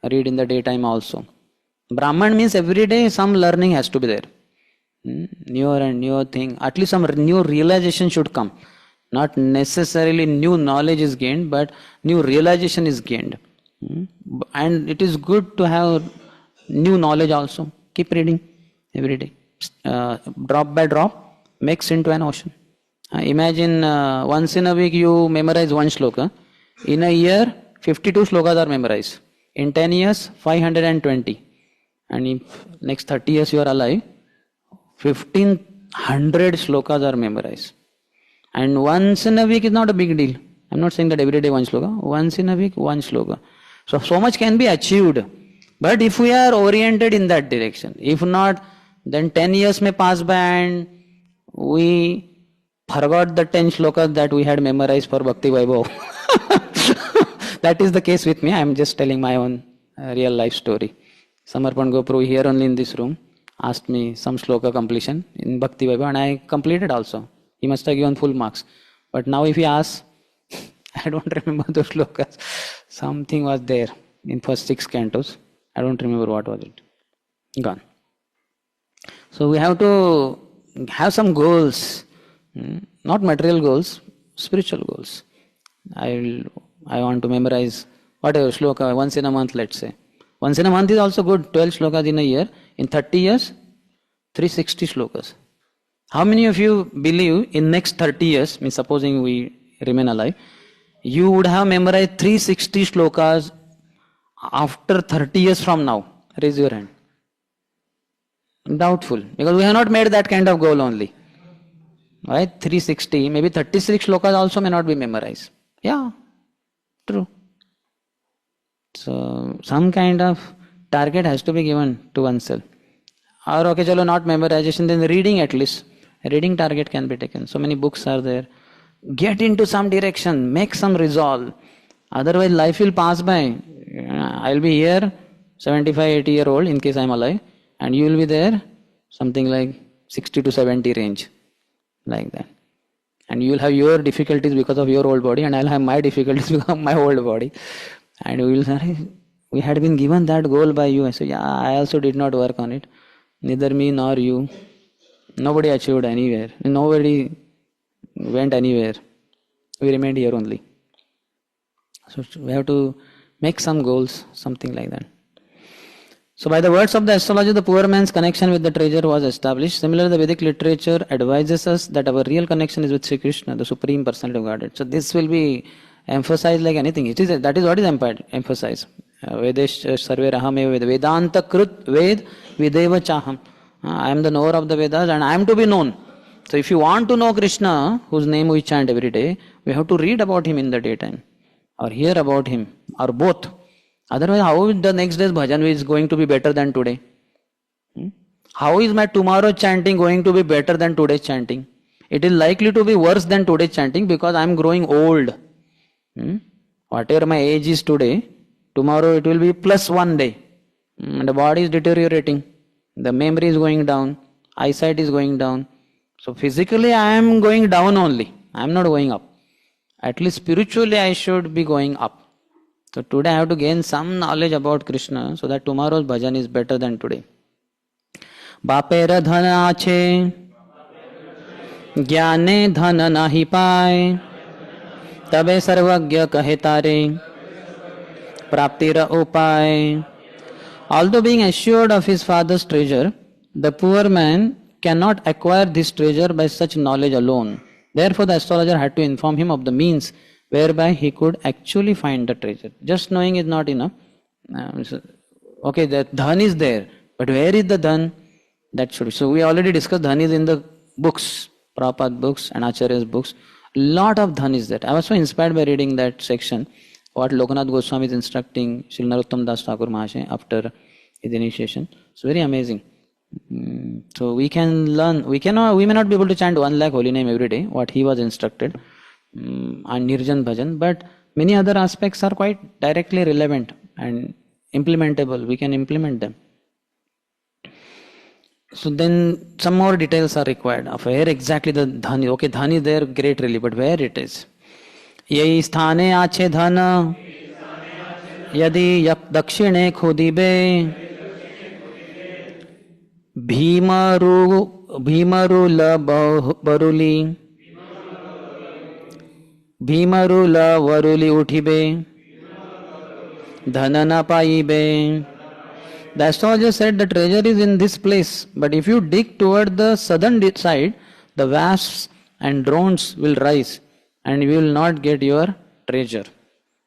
read in the daytime also. Brahman means every day some learning has to be there. Newer and newer thing. At least some new realization should come. Not necessarily new knowledge is gained, but new realization is gained. And it is good to have new knowledge also. Keep reading every day. Drop by drop makes into an ocean. Imagine once in a week you memorize one shloka. In a year, 52 slokas are memorized. In 10 years, 520. And if next 30 years you are alive, 1500 slokas are memorized. And once in a week is not a big deal. I'm not saying that every day one sloka. Once in a week, one sloka. So much can be achieved. But if we are oriented in that direction, if not, then 10 years may pass by and we forgot the 10 slokas that we had memorized for Bhakti Vaibhav. That is the case with me. I am just telling my own real life story. Samarpan Gopru here only in this room asked me some shloka completion in Bhakti Vaibhav and I completed also. He must have given full marks. But now if he asks, I don't remember those shlokas. Something was there in first 6 cantos. I don't remember what was it. Gone. So we have to have some goals. Not material goals, spiritual goals. I want to memorize whatever shloka once in a month, let's say. Once in a month is also good, 12 shlokas in a year. In 30 years, 360 shlokas. How many of you believe in next 30 years, means supposing we remain alive, you would have memorized 360 shlokas after 30 years from now? Raise your hand. Doubtful, because we have not made that kind of goal only. Right? 360, maybe 36 shlokas also may not be memorized. Yeah, true. So, some kind of target has to be given to oneself. Or okay, chalo, not memorization, then reading at least. Reading target can be taken. So many books are there. Get into some direction, make some resolve. Otherwise, life will pass by. I'll be here, 75, 80-year-old, in case I'm alive, and you will be there, something like 60 to 70 range. Like that. And you will have your difficulties because of your old body, and I'll have my difficulties because of my old body. And we will say, we had been given that goal by you. I say, yeah, I also did not work on it. Neither me nor you. Nobody achieved anywhere. Nobody went anywhere. We remained here only. So we have to make some goals, something like that. So by the words of the astrologer, the poor man's connection with the treasure was established. Similarly, the Vedic literature advises us that our real connection is with Sri Krishna, the Supreme Personality of Godhead. So this will be emphasized like anything. That is what is emphasized. Vedesh sarve rahame Vedanta krut ved videva chaham. I am the knower of the Vedas and I am to be known. So if you want to know Krishna, whose name we chant every day, we have to read about him in the daytime, or hear about him, or both. Otherwise, how is the next day's bhajan is going to be better than today? How is my tomorrow chanting going to be better than today's chanting? It is likely to be worse than today's chanting because I am growing old. Whatever my age is today, tomorrow it will be plus 1 day. The body is deteriorating. The memory is going down. Eyesight is going down. So physically I am going down only. I am not going up. At least spiritually I should be going up. So today I have to gain some knowledge about Krishna so that tomorrow's bhajan is better than today. Bapera dhana ache, gyane dhana nahi paye, tabe sarvagya kahe tare, praptira upaye. Although being assured of his father's treasure, the poor man cannot acquire this treasure by such knowledge alone. Therefore, the astrologer had to inform him of the means whereby he could actually find the treasure. Just knowing is not enough. Okay, the dhan is there, but where is the dhan? That should be. So we already discussed dhan is in the books, Prabhupada books and Acharya's books. Lot of dhan is that. I was so inspired by reading that section, what Lokanath Goswami is instructing Sri Narottam Das Thakur Mahasaya after his initiation. It's very amazing. So we can learn, we may not be able to chant 1 lakh holy name every day, what he was instructed, and Nirjan Bhajan, but many other aspects are quite directly relevant and implementable. We can implement them. So then some more details are required of where exactly the dhan is. Okay, dhan is there, great really, but where it is? Yai sthane ache dhan yadi yak dakshine khodibe bhimaru la baruli uthibe dhanana paibe. The astrologer said the treasure is in this place, but if you dig toward the southern side, the wasps and drones will rise and you will not get your treasure.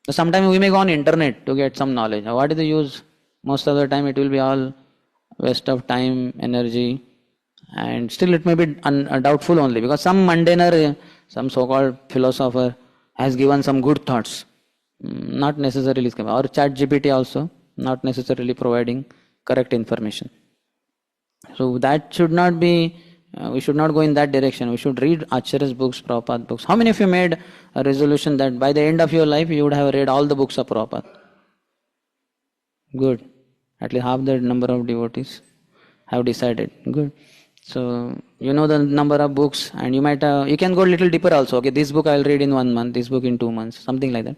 So sometimes we may go on internet to get some knowledge. What is the use? Most of the time it will be all waste of time, energy, and still it may be doubtful only, because some mundaner, some so-called philosopher has given some good thoughts, not necessarily, or ChatGPT also not necessarily providing correct information. So that should not be, we should not go in that direction. We should read Acharya's books, Prabhupada books. How many of you made a resolution that by the end of your life you would have read all the books of Prabhupada? Good. At least half the number of devotees have decided. Good. So you know the number of books, and you might you can go a little deeper also. Okay, this book I will read in 1 month, this book in 2 months, something like that.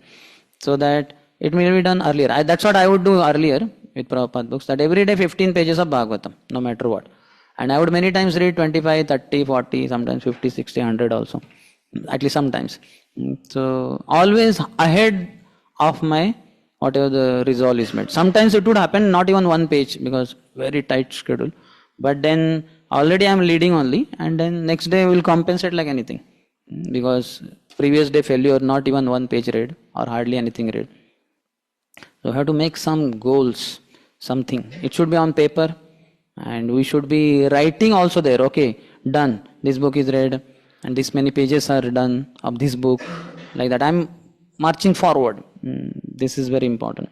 So that it may be done earlier. That's what I would do earlier with Prabhupada books, that every day 15 pages of Bhagavatam, no matter what. And I would many times read 25, 30, 40, sometimes 50, 60, 100 also. At least sometimes. So always ahead of my whatever the resolve is made. Sometimes it would happen not even 1 page, because very tight schedule. But then already I am leading only, and then next day will compensate like anything. Because previous day failure, not even 1 page read or hardly anything read. So we have to make some goals, something. It should be on paper, and we should be writing also there. Okay, done. This book is read, and this many pages are done of this book. Like that, I am marching forward. This is very important.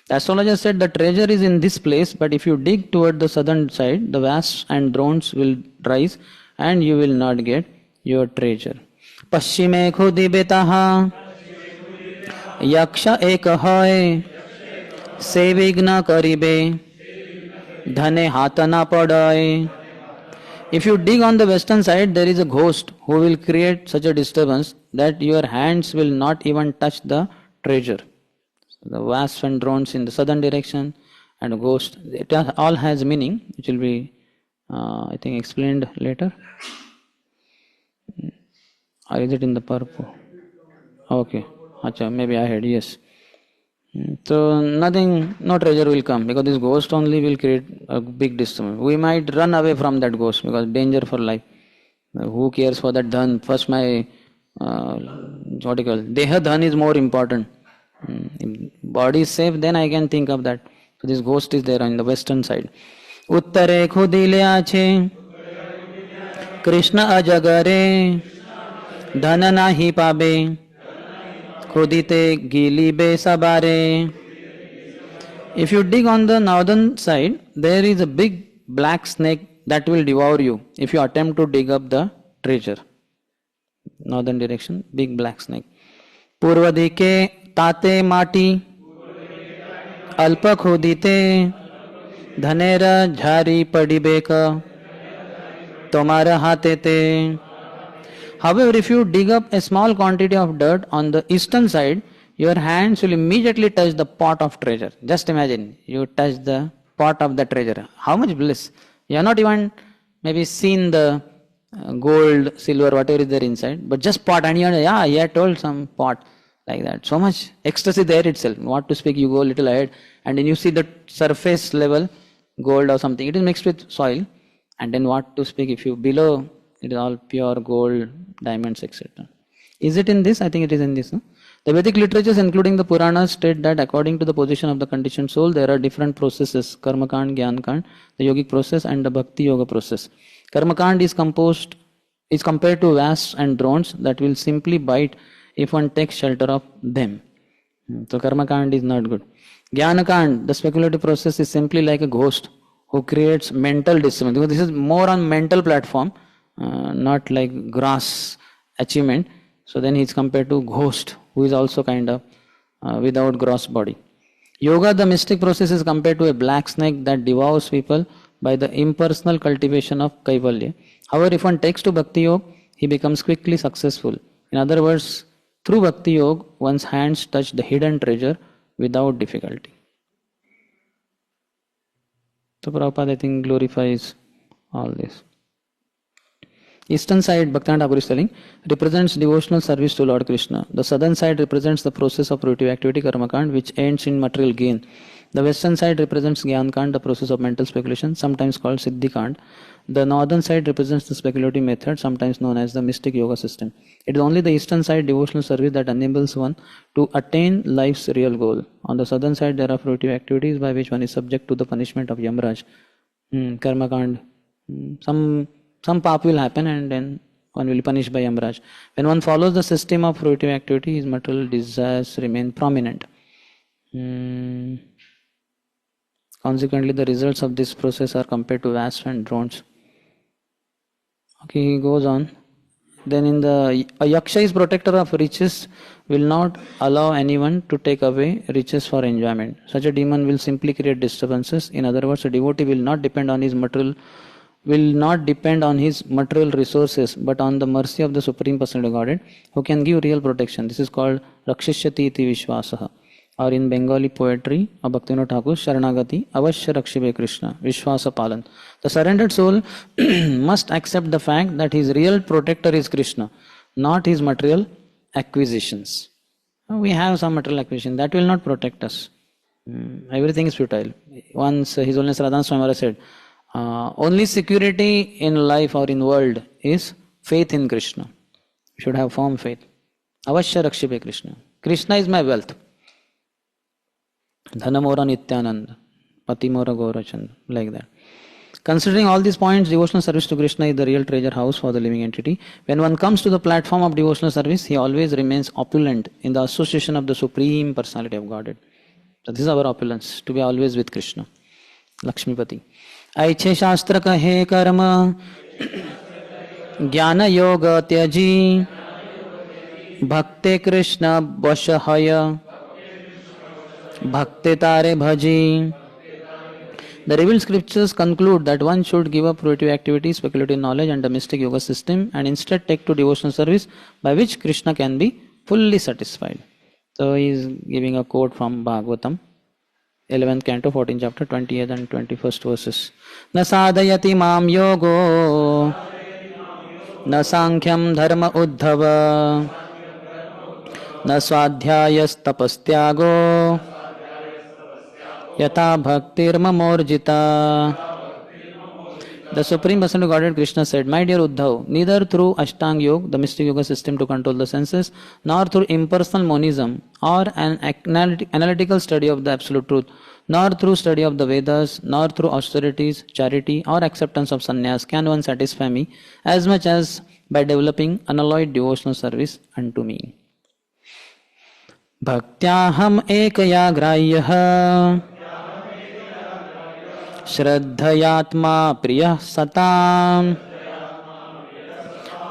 The astrologer said the treasure is in this place, but if you dig toward the southern side, the wasps and drones will rise, and you will not get your treasure. Paschime khudibetaha yaksha ek hoy se vigna karibe dhane hata na padai. If you dig on the western side, there is a ghost who will create such a disturbance that your hands will not even touch the treasure. So the wasps and drones in the southern direction and a ghost, it all has meaning, which will be I think explained later. Or is it in the purport? Okay. Acha, maybe I had, yes. So nothing, no treasure will come, because this ghost only will create a big disturbance. We might run away from that ghost, because danger for life. Who cares for that dhan? First my, what do you call it? Deha dhan is more important. If body is safe, then I can think of that. So this ghost is there on the western side. Uttare khudile ache Krishna ajagare dhana nahi pabe khudite gilibe sabare. If you dig on the northern side, there is a big black snake that will devour you if you attempt to dig up the treasure. Northern direction, big black snake. Purvadike tate mati alpa khudite dhanera jhari padibeka tomara hatete. However, if you dig up a small quantity of dirt on the eastern side, your hands will immediately touch the pot of treasure. Just imagine, you touch the pot of the treasure. How much bliss! You have not even maybe seen the gold, silver, whatever is there inside, but just pot, and you are, he had told some pot, like that. So much ecstasy there itself. What to speak, you go a little ahead, and then you see the surface level gold or something. It is mixed with soil, and then what to speak if you below, it is all pure gold, diamonds, etc. Is it in this? I think it is in this. No? The Vedic literatures, including the Puranas, state that according to the position of the conditioned soul, there are different processes: Karmakand, Jnanakand, the yogic process, and the Bhakti Yoga process. Karmakand is composed is compared to wasps and drones that will simply bite if one takes shelter of them. So karma kand is not good. Jnana kand, the speculative process is simply like a ghost who creates mental disturbance. Because this is more on mental platform, not like gross achievement. So then he is compared to ghost who is also kind of without gross body. Yoga, the mystic process, is compared to a black snake that devours people by the impersonal cultivation of kaivalya. However, if one takes to bhakti yoga, he becomes quickly successful. In other words, through bhakti yoga, one's hands touch the hidden treasure without difficulty. So Prabhupada, I think, glorifies all this. Eastern side, Bhaktivinoda Thakur is telling, represents devotional service to Lord Krishna. The southern side represents the process of fruitive activity, karma kand, which ends in material gain. The western side represents Gyan Kand, the process of mental speculation, sometimes called Siddhi Kand. The northern side represents the speculative method, sometimes known as the mystic yoga system. It is only the eastern side devotional service that enables one to attain life's real goal. On the southern side, there are fruitive activities by which one is subject to the punishment of Yamraj. Karma Kand. Some pap will happen and then one will be punished by Yamraj. When one follows the system of fruitive activity, his material desires remain prominent. Consequently, the results of this process are compared to wasps and drones. Okay, he goes on. Then a yaksha is protector of riches, will not allow anyone to take away riches for enjoyment. Such a demon will simply create disturbances. In other words, a devotee will not depend on his material resources, but on the mercy of the Supreme Personality of Godhead, who can give real protection. This is called Rakshishyati iti Vishwasaha. Or in Bengali poetry of Bhaktivinoda Thakur, Sharanagati, Avashya Rakshibe Krishna, Vishwasa Palan. The surrendered soul must accept the fact that his real protector is Krishna, not his material acquisitions. We have some material acquisition, that will not protect us. Everything is futile. Once His Holiness Radha Swami said, only security in life or in world is faith in Krishna. You should have firm faith. Avashya Rakshibe Krishna. Krishna is my wealth. Dhanamora Nityananda, Patimora Gaurachanda, like that. Considering all these points, devotional service to Krishna is the real treasure house for the living entity. When one comes to the platform of devotional service, he always remains opulent in the association of the Supreme Personality of Godhead. So this is our opulence, to be always with Krishna. Lakshmipati. ऐच्छे शास्त्र कहे कर्म ज्ञान योग त्यजी भक्ते कृष्ण वश हय Bhakti Tare Bhaji. The revealed scriptures conclude that one should give up fruitive activities, speculative knowledge, and the mystic yoga system, and instead take to devotional service by which Krishna can be fully satisfied. So he is giving a quote from Bhagavatam, 11th canto, 14th chapter, 20th and 21st verses. Na sadhayati mam yogo, na sankhyam dharma uddhava, na swadhyayas tapastyago, Yata Bhaktir Mamorjita. The Supreme Personality of Godhead Krishna said, My dear Uddhav, neither through Ashtanga Yoga, the mystic yoga system to control the senses, nor through impersonal monism or an analytical study of the absolute truth, nor through study of the Vedas, nor through austerities, charity, or acceptance of sannyas can one satisfy me as much as by developing unalloyed devotional service unto me. Bhaktyaham ekaya grahyah Shraddhayatma Priya Satam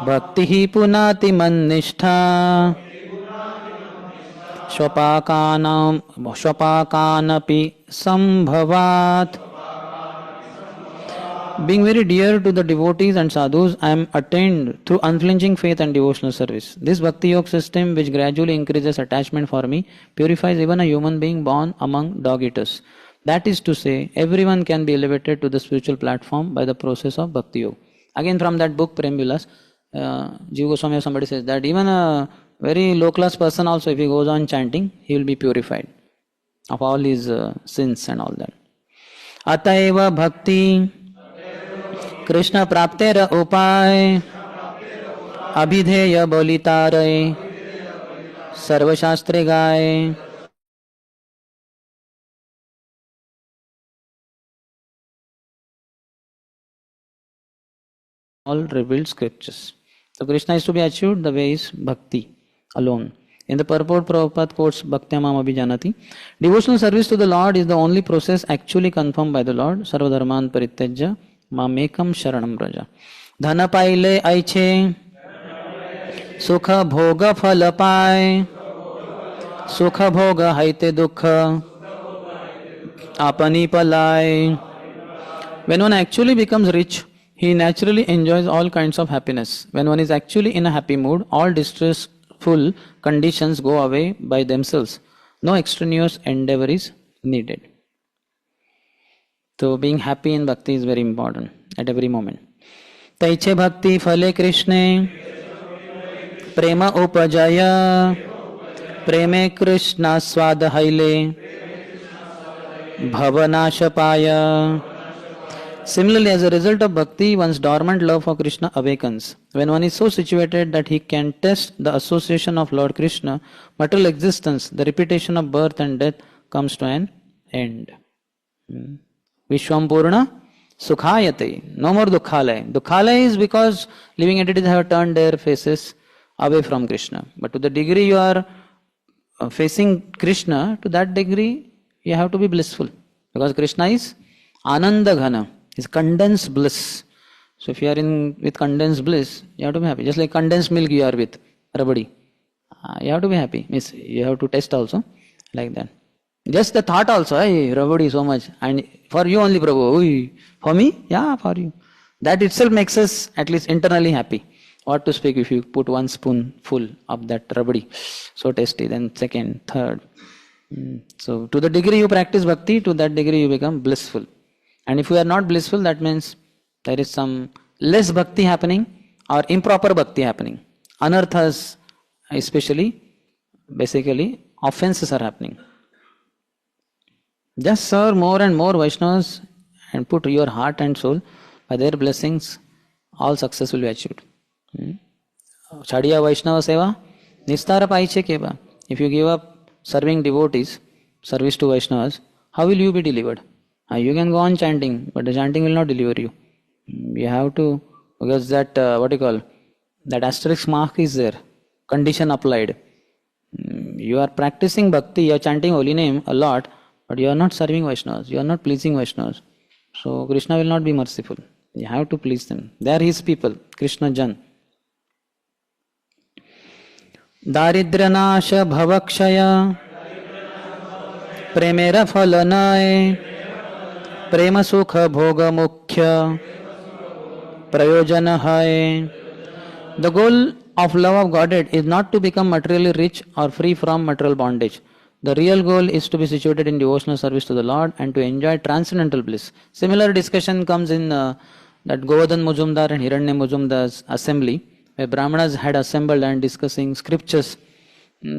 Bhakti Punati Mannistha Swapakanapi Sambhavat. Being very dear to the devotees and sadhus, I am attained through unflinching faith and devotional service. This Bhakti Yoga system, which gradually increases attachment for me, purifies even a human being born among dog eaters. That is to say, everyone can be elevated to the spiritual platform by the process of Bhakti Yoga. Again from that book, Prem Vilas, Jiva Goswami or somebody says that even a very low class person also, if he goes on chanting, he will be purified of all his sins and all that. Ataiva Bhakti Krishna Praptera Upai Abhidheya Bolitare Sarva Shastre Gaye. All revealed scriptures. So Krishna is to be achieved, the way is bhakti alone. In the purport, Prabhupada quotes Bhaktyamam Abhijanati. Devotional service to the Lord is the only process actually confirmed by the Lord. Sarvadharman Parityajya Mamekam Sharanam Raja. Dhana paile aiche Sukha bhoga phala paye Sukha bhoga haite dukha Apani palai. When one actually becomes rich, he naturally enjoys all kinds of happiness. When one is actually in a happy mood, all distressful conditions go away by themselves. No extraneous endeavor is needed. So being happy in bhakti is very important at every moment. Taiche bhakti phale Krishne prema upajaya preme Krishna swada haile bhavanashapaya. Similarly, as a result of bhakti, one's dormant love for Krishna awakens. When one is so situated that he can test the association of Lord Krishna, material existence, the repetition of birth and death comes to an end. Vishwam Purna Sukhayate. No more Dukhalaya. Dukhalaya is because living entities have turned their faces away from Krishna. But to the degree you are facing Krishna, to that degree you have to be blissful. Because Krishna is Ananda Ghana. Is condensed bliss. So if you are in with condensed bliss, you have to be happy. Just like condensed milk you are with rabadi. You have to be happy. Means you have to test also like that. Just the thought also, hey, rabadi so much. And for you only, Prabhu. Oi, for me? Yeah, for you. That itself makes us at least internally happy. What to speak if you put 1 spoon full of that rabadi. So tasty. Then second, third. So to the degree you practice bhakti, to that degree you become blissful. And if you are not blissful, that means there is some less bhakti happening or improper bhakti happening. Anarthas, especially, basically, offenses are happening. Just serve more and more Vaishnavas and put your heart and soul. By their blessings, all success will be achieved. Chadiya Vaishnava Seva, Nistara Paiche Keva. If you give up serving devotees, service to Vaishnavas, how will you be delivered? You can go on chanting, but the chanting will not deliver you. You have to, because that, that asterisk mark is there, condition applied. You are practicing bhakti, you are chanting holy name a lot, but you are not serving Vaishnavas, you are not pleasing Vaishnavas. So Krishna will not be merciful. You have to please them. They are his people, Krishna Jan. Daridranasha bhavakshaya premera phalanay प्रेम सुख भोग मुख्य प्रयोजन है. The goal of love of Godhead is not to become materially rich or free from material bondage. The real goal is to be situated in devotional service to the Lord and to enjoy transcendental bliss. Similar discussion comes in that Govardhan Mujumdar and Hiranya Mujumdar's assembly, where Brahmanas had assembled and discussing scriptures.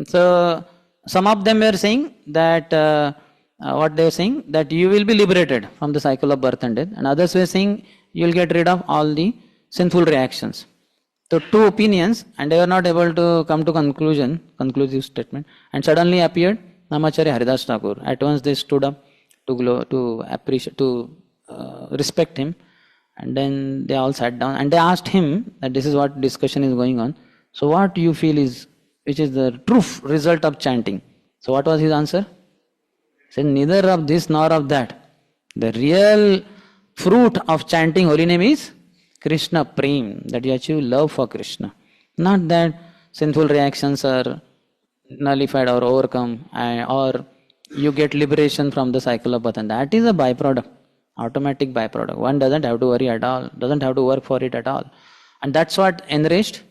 So some of them were saying that what they were saying, that you will be liberated from the cycle of birth and death, and others were saying you will get rid of all the sinful reactions. So two opinions, and they were not able to come to conclusive statement, and suddenly appeared Namacharya Haridas Thakur. At once they stood up to appreciate, to respect him, and then they all sat down and they asked him that this is what discussion is going on. So what you feel is, which is the true result of chanting? So what was his answer? Said, neither of this nor of that. The real fruit of chanting holy name is Krishna Prem, that you achieve love for Krishna. Not that sinful reactions are nullified or overcome, or you get liberation from the cycle of birth. And that is a byproduct, automatic byproduct. One doesn't have to worry at all, doesn't have to work for it at all. And that's what enraged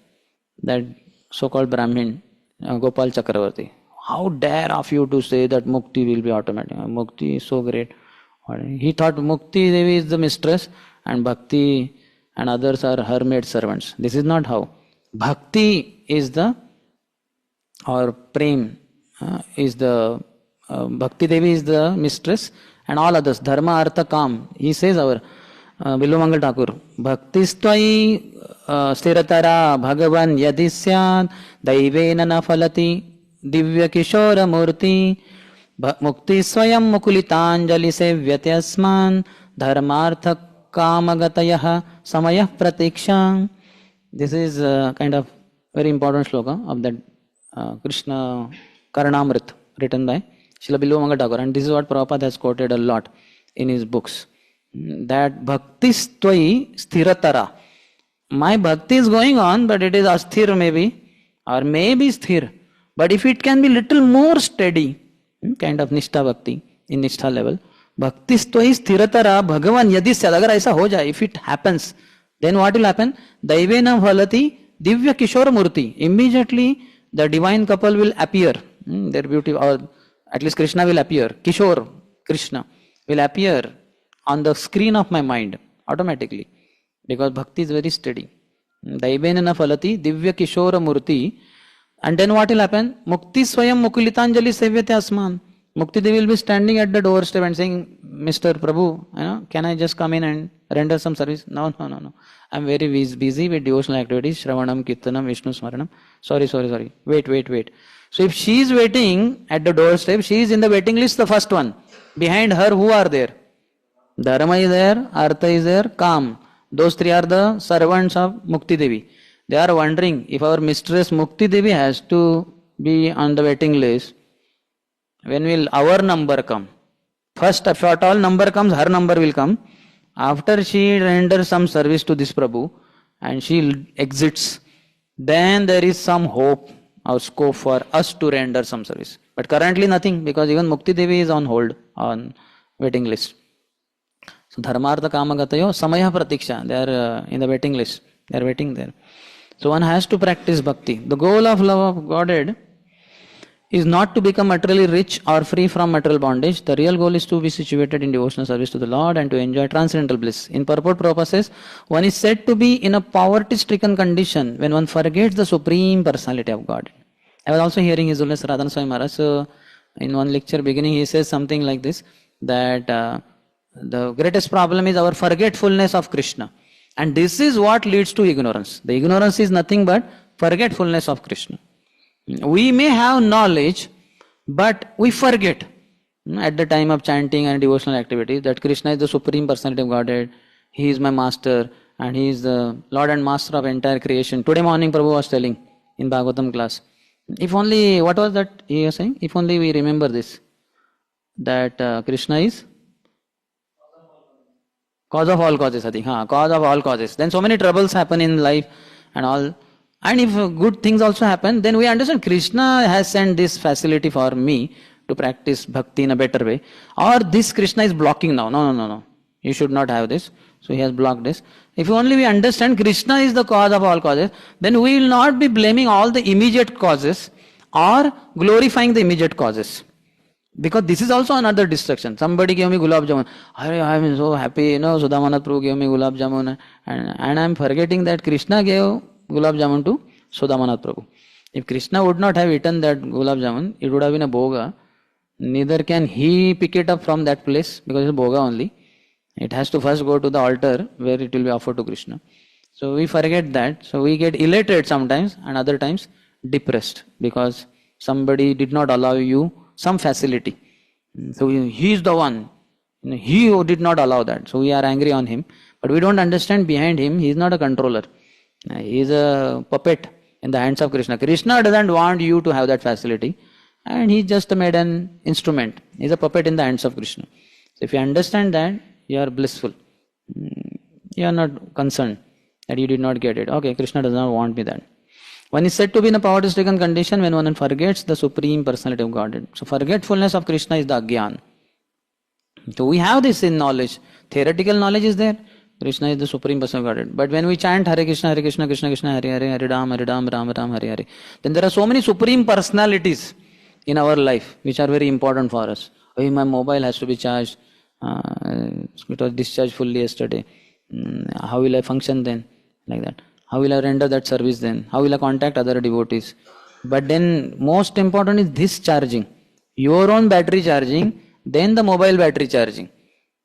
that so-called Brahmin, Gopal Chakravarti. How dare of you to say that Mukti will be automatic? Mukti is so great. He thought Mukti Devi is the mistress and Bhakti and others are her maid servants. This is not how. Bhakti is the, or Prem is the, Bhakti Devi is the mistress and all others, Dharma, Artha, Kam. He says our Bilumangal Thakur, Bhaktistvai stiratara Bhagavan yadisyan daivena na falati Divya Kishora Murti Mukti Swayam Mukulitanjali Sevyathyasman Dharmartha Kamagatayah Samayah Pratiksha. This is kind of very important shloka of that Krishna Karnamrit written by Srila Bilvamangal Thakur, and this is what Prabhupada has quoted a lot in his books. That bhakti stvai sthiratara. My bhakti is going on, but it is asthir maybe, or maybe sthir. But if it can be little more steady, kind of nishtha bhakti, in nishtha level, bhakti stvai sthiratara bhagavan yadi syad, agar aisa ho jaye, if it happens, then what will happen? Daivena bhalati divya kishora murti. Immediately the divine couple will appear. Their beauty, or at least Krishna will appear. Kishore, Krishna, will appear on the screen of my mind automatically. Because bhakti is very steady. Daivena phalati divya kishora murti. And then what will happen? Mukti swayam mukulitanjali sevyate asman. Mukti Devi will be standing at the doorstep and saying, Mr. Prabhu, can I just come in and render some service? No. I'm very busy with devotional activities. Shravanam, Kirtanam, Vishnu Smaranam. Sorry. Wait. So if she is waiting at the doorstep, she is in the waiting list, the first one. Behind her, who are there? Dharma is there, Artha is there, Kam. Those three are the servants of Mukti Devi. They are wondering if our mistress Mukti Devi has to be on the waiting list. When will our number come? First, if at all number comes, her number will come. After she renders some service to this Prabhu and she exits, then there is some hope or scope for us to render some service. But currently nothing, because even Mukti Devi is on hold, on waiting list. So dharmartha kamagatayo samaya pratiksha, they are in the waiting list, they are waiting there. So one has to practice bhakti. The goal of love of Godhead is not to become materially rich or free from material bondage. The real goal is to be situated in devotional service to the Lord and to enjoy transcendental bliss. In purport, Prabhupada says, one is said to be in a poverty-stricken condition when one forgets the Supreme Personality of God. I was also hearing His Holiness Radhana Swami Maharaj. So in one lecture beginning, he says something like this, that the greatest problem is our forgetfulness of Krishna. And this is what leads to ignorance. The ignorance is nothing but forgetfulness of Krishna. We may have knowledge, but we forget at the time of chanting and devotional activities that Krishna is the Supreme Personality of Godhead. He is my master and He is the Lord and Master of entire creation. Today morning Prabhu was telling in Bhagavatam class. If only, what was that he was saying? If only we remember this, that Krishna is cause of all causes, I think. Cause of all causes. Then so many troubles happen in life and all. And if good things also happen, then we understand Krishna has sent this facility for me to practice bhakti in a better way. Or this Krishna is blocking now. No. You should not have this. So He has blocked this. If only we understand Krishna is the cause of all causes, then we will not be blaming all the immediate causes or glorifying the immediate causes. Because this is also another distraction. Somebody gave me gulab jamun. I am so happy, Sudhamanath Prabhu gave me gulab jamun. And I am forgetting that Krishna gave gulab jamun to Sudhamanath Prabhu. If Krishna would not have eaten that gulab jamun, it would have been a bhoga. Neither can he pick it up from that place because it's bhoga only. It has to first go to the altar where it will be offered to Krishna. So we forget that. So we get elated sometimes and other times depressed because somebody did not allow you some facility. So he is the one. He who did not allow that. So we are angry on him. But we don't understand behind him, he is not a controller. He is a puppet in the hands of Krishna. Krishna doesn't want you to have that facility. And he just made an instrument. He is a puppet in the hands of Krishna. So if you understand that, you are blissful. You are not concerned that you did not get it. Okay, Krishna does not want me that. One is said to be in a poverty-stricken condition when one forgets the Supreme Personality of Godhead. So forgetfulness of Krishna is the Agyan. So we have this in knowledge. Theoretical knowledge is there. Krishna is the Supreme Personality of Godhead. But when we chant Hare Krishna, Krishna Krishna, Hare Hare, Hare Ram, Ram Ram, Hare Hare, then there are so many Supreme Personalities in our life which are very important for us. Oh, my mobile has to be charged. It was discharged fully yesterday. How will I function then? Like that. How will I render that service then? How will I contact other devotees? But then most important is this charging. Your own battery charging, then the mobile battery charging.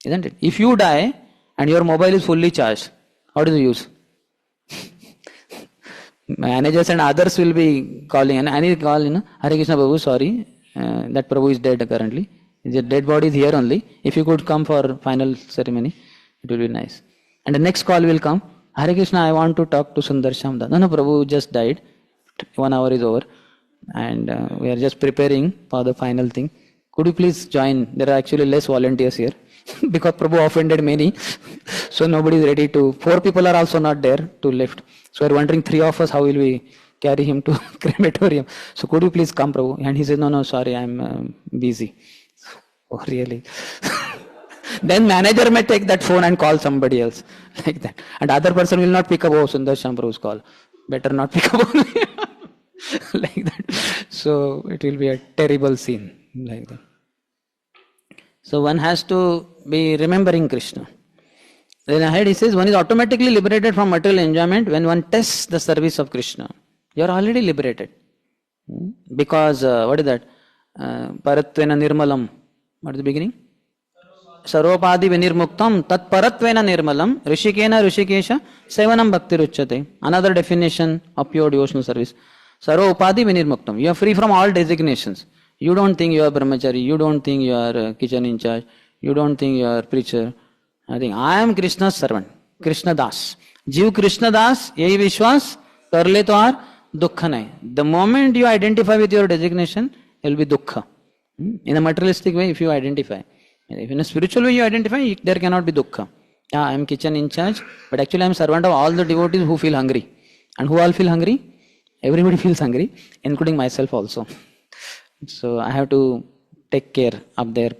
Isn't it? If you die and your mobile is fully charged, how do you use? Managers and others will be calling. And I need to call, Hare Krishna Prabhu, sorry. That Prabhu is dead currently. The dead body is here only. If you could come for final ceremony, it will be nice. And the next call will come. Hare Krishna, I want to talk to Sundar Shamda. No, Prabhu just died. 1 hour is over. And we are just preparing for the final thing. Could you please join? There are actually less volunteers here. Because Prabhu offended many. So nobody is ready to. 4 people are also not there to lift. So we are wondering, 3 of us, how will we carry him to crematorium? So could you please come, Prabhu? And he said, no, sorry, I'm busy. Oh, really? Then manager may take that phone and call somebody else. Like that. And other person will not pick up, Sundar Sham Prabhu's call. Better not pick up only. Like that. So it will be a terrible scene. Like that. So one has to be remembering Krishna. Then ahead he says, one is automatically liberated from material enjoyment when one tests the service of Krishna. You are already liberated. Because, what is that? Paratvena nirmalam. What is the beginning? Sarvopadi vinirmuktam tat paratvena nirmalam rishikena rishikesha sevanam bhakti ruchyate. Another definition of pure devotional service. Sarvopadi vinirmuktam. You are free from all designations. You don't think you are brahmachari. You don't think you are kitchen in charge. You don't think you are preacher. I think I am Krishna's servant. Krishna Das. Jiv Krishna Das, yehi vishwas, karle to aar dukkha nahi. The moment you identify with your designation, it will be dukkha. In a materialistic way, if you identify. If in a spiritual way you identify, there cannot be dukkha. Yeah, I am kitchen in charge, but actually I am servant of all the devotees who feel hungry. And who all feel hungry? Everybody feels hungry, including myself also. So I have to take care of their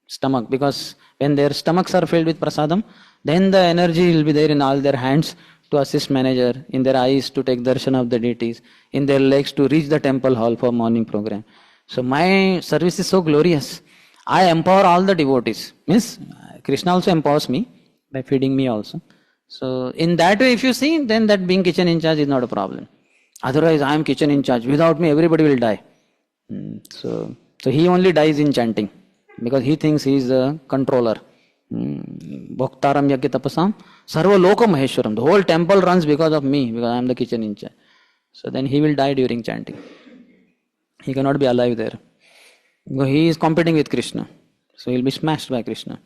stomach, because when their stomachs are filled with prasadam, then the energy will be there in all their hands to assist manager, in their eyes to take darshan of the deities, in their legs to reach the temple hall for morning program. So my service is so glorious. I empower all the devotees. Means Krishna also empowers me by feeding me also. So in that way, if you see, then that being kitchen in charge is not a problem. Otherwise, I am kitchen in charge. Without me, everybody will die. So he only dies in chanting, because he thinks he is the controller. Bhaktaram yagya tapasam sarva loka maheshwaram. The whole temple runs because of me, because I am the kitchen in charge. So then he will die during chanting. He cannot be alive there. He is competing with Krishna. So he will be smashed by Krishna.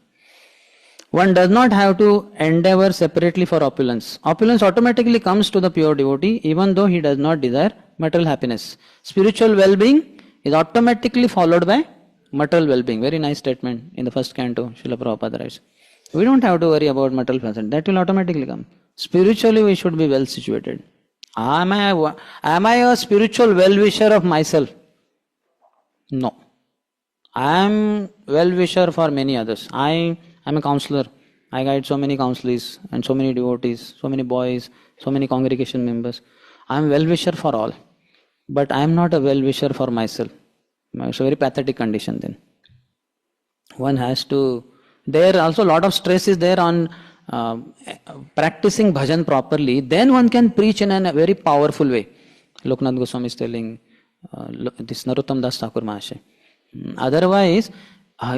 One does not have to endeavor separately for opulence. Opulence automatically comes to the pure devotee, even though he does not desire material happiness. Spiritual well-being is automatically followed by material well-being. Very nice statement in the first canto, Srila Prabhupada writes. We don't have to worry about material pleasure. That will automatically come. Spiritually we should be well situated. Am I a spiritual well-wisher of myself? No. I am well-wisher for many others. I am a counselor. I guide so many counselees and so many devotees, so many boys, so many congregation members. I am well-wisher for all. But I am not a well-wisher for myself. It's a very pathetic condition then. One has to... There also a lot of stress is there on practicing bhajan properly. Then one can preach in a very powerful way. Loknath Goswami is telling this Narottam Das Thakur Mahasaya. Otherwise,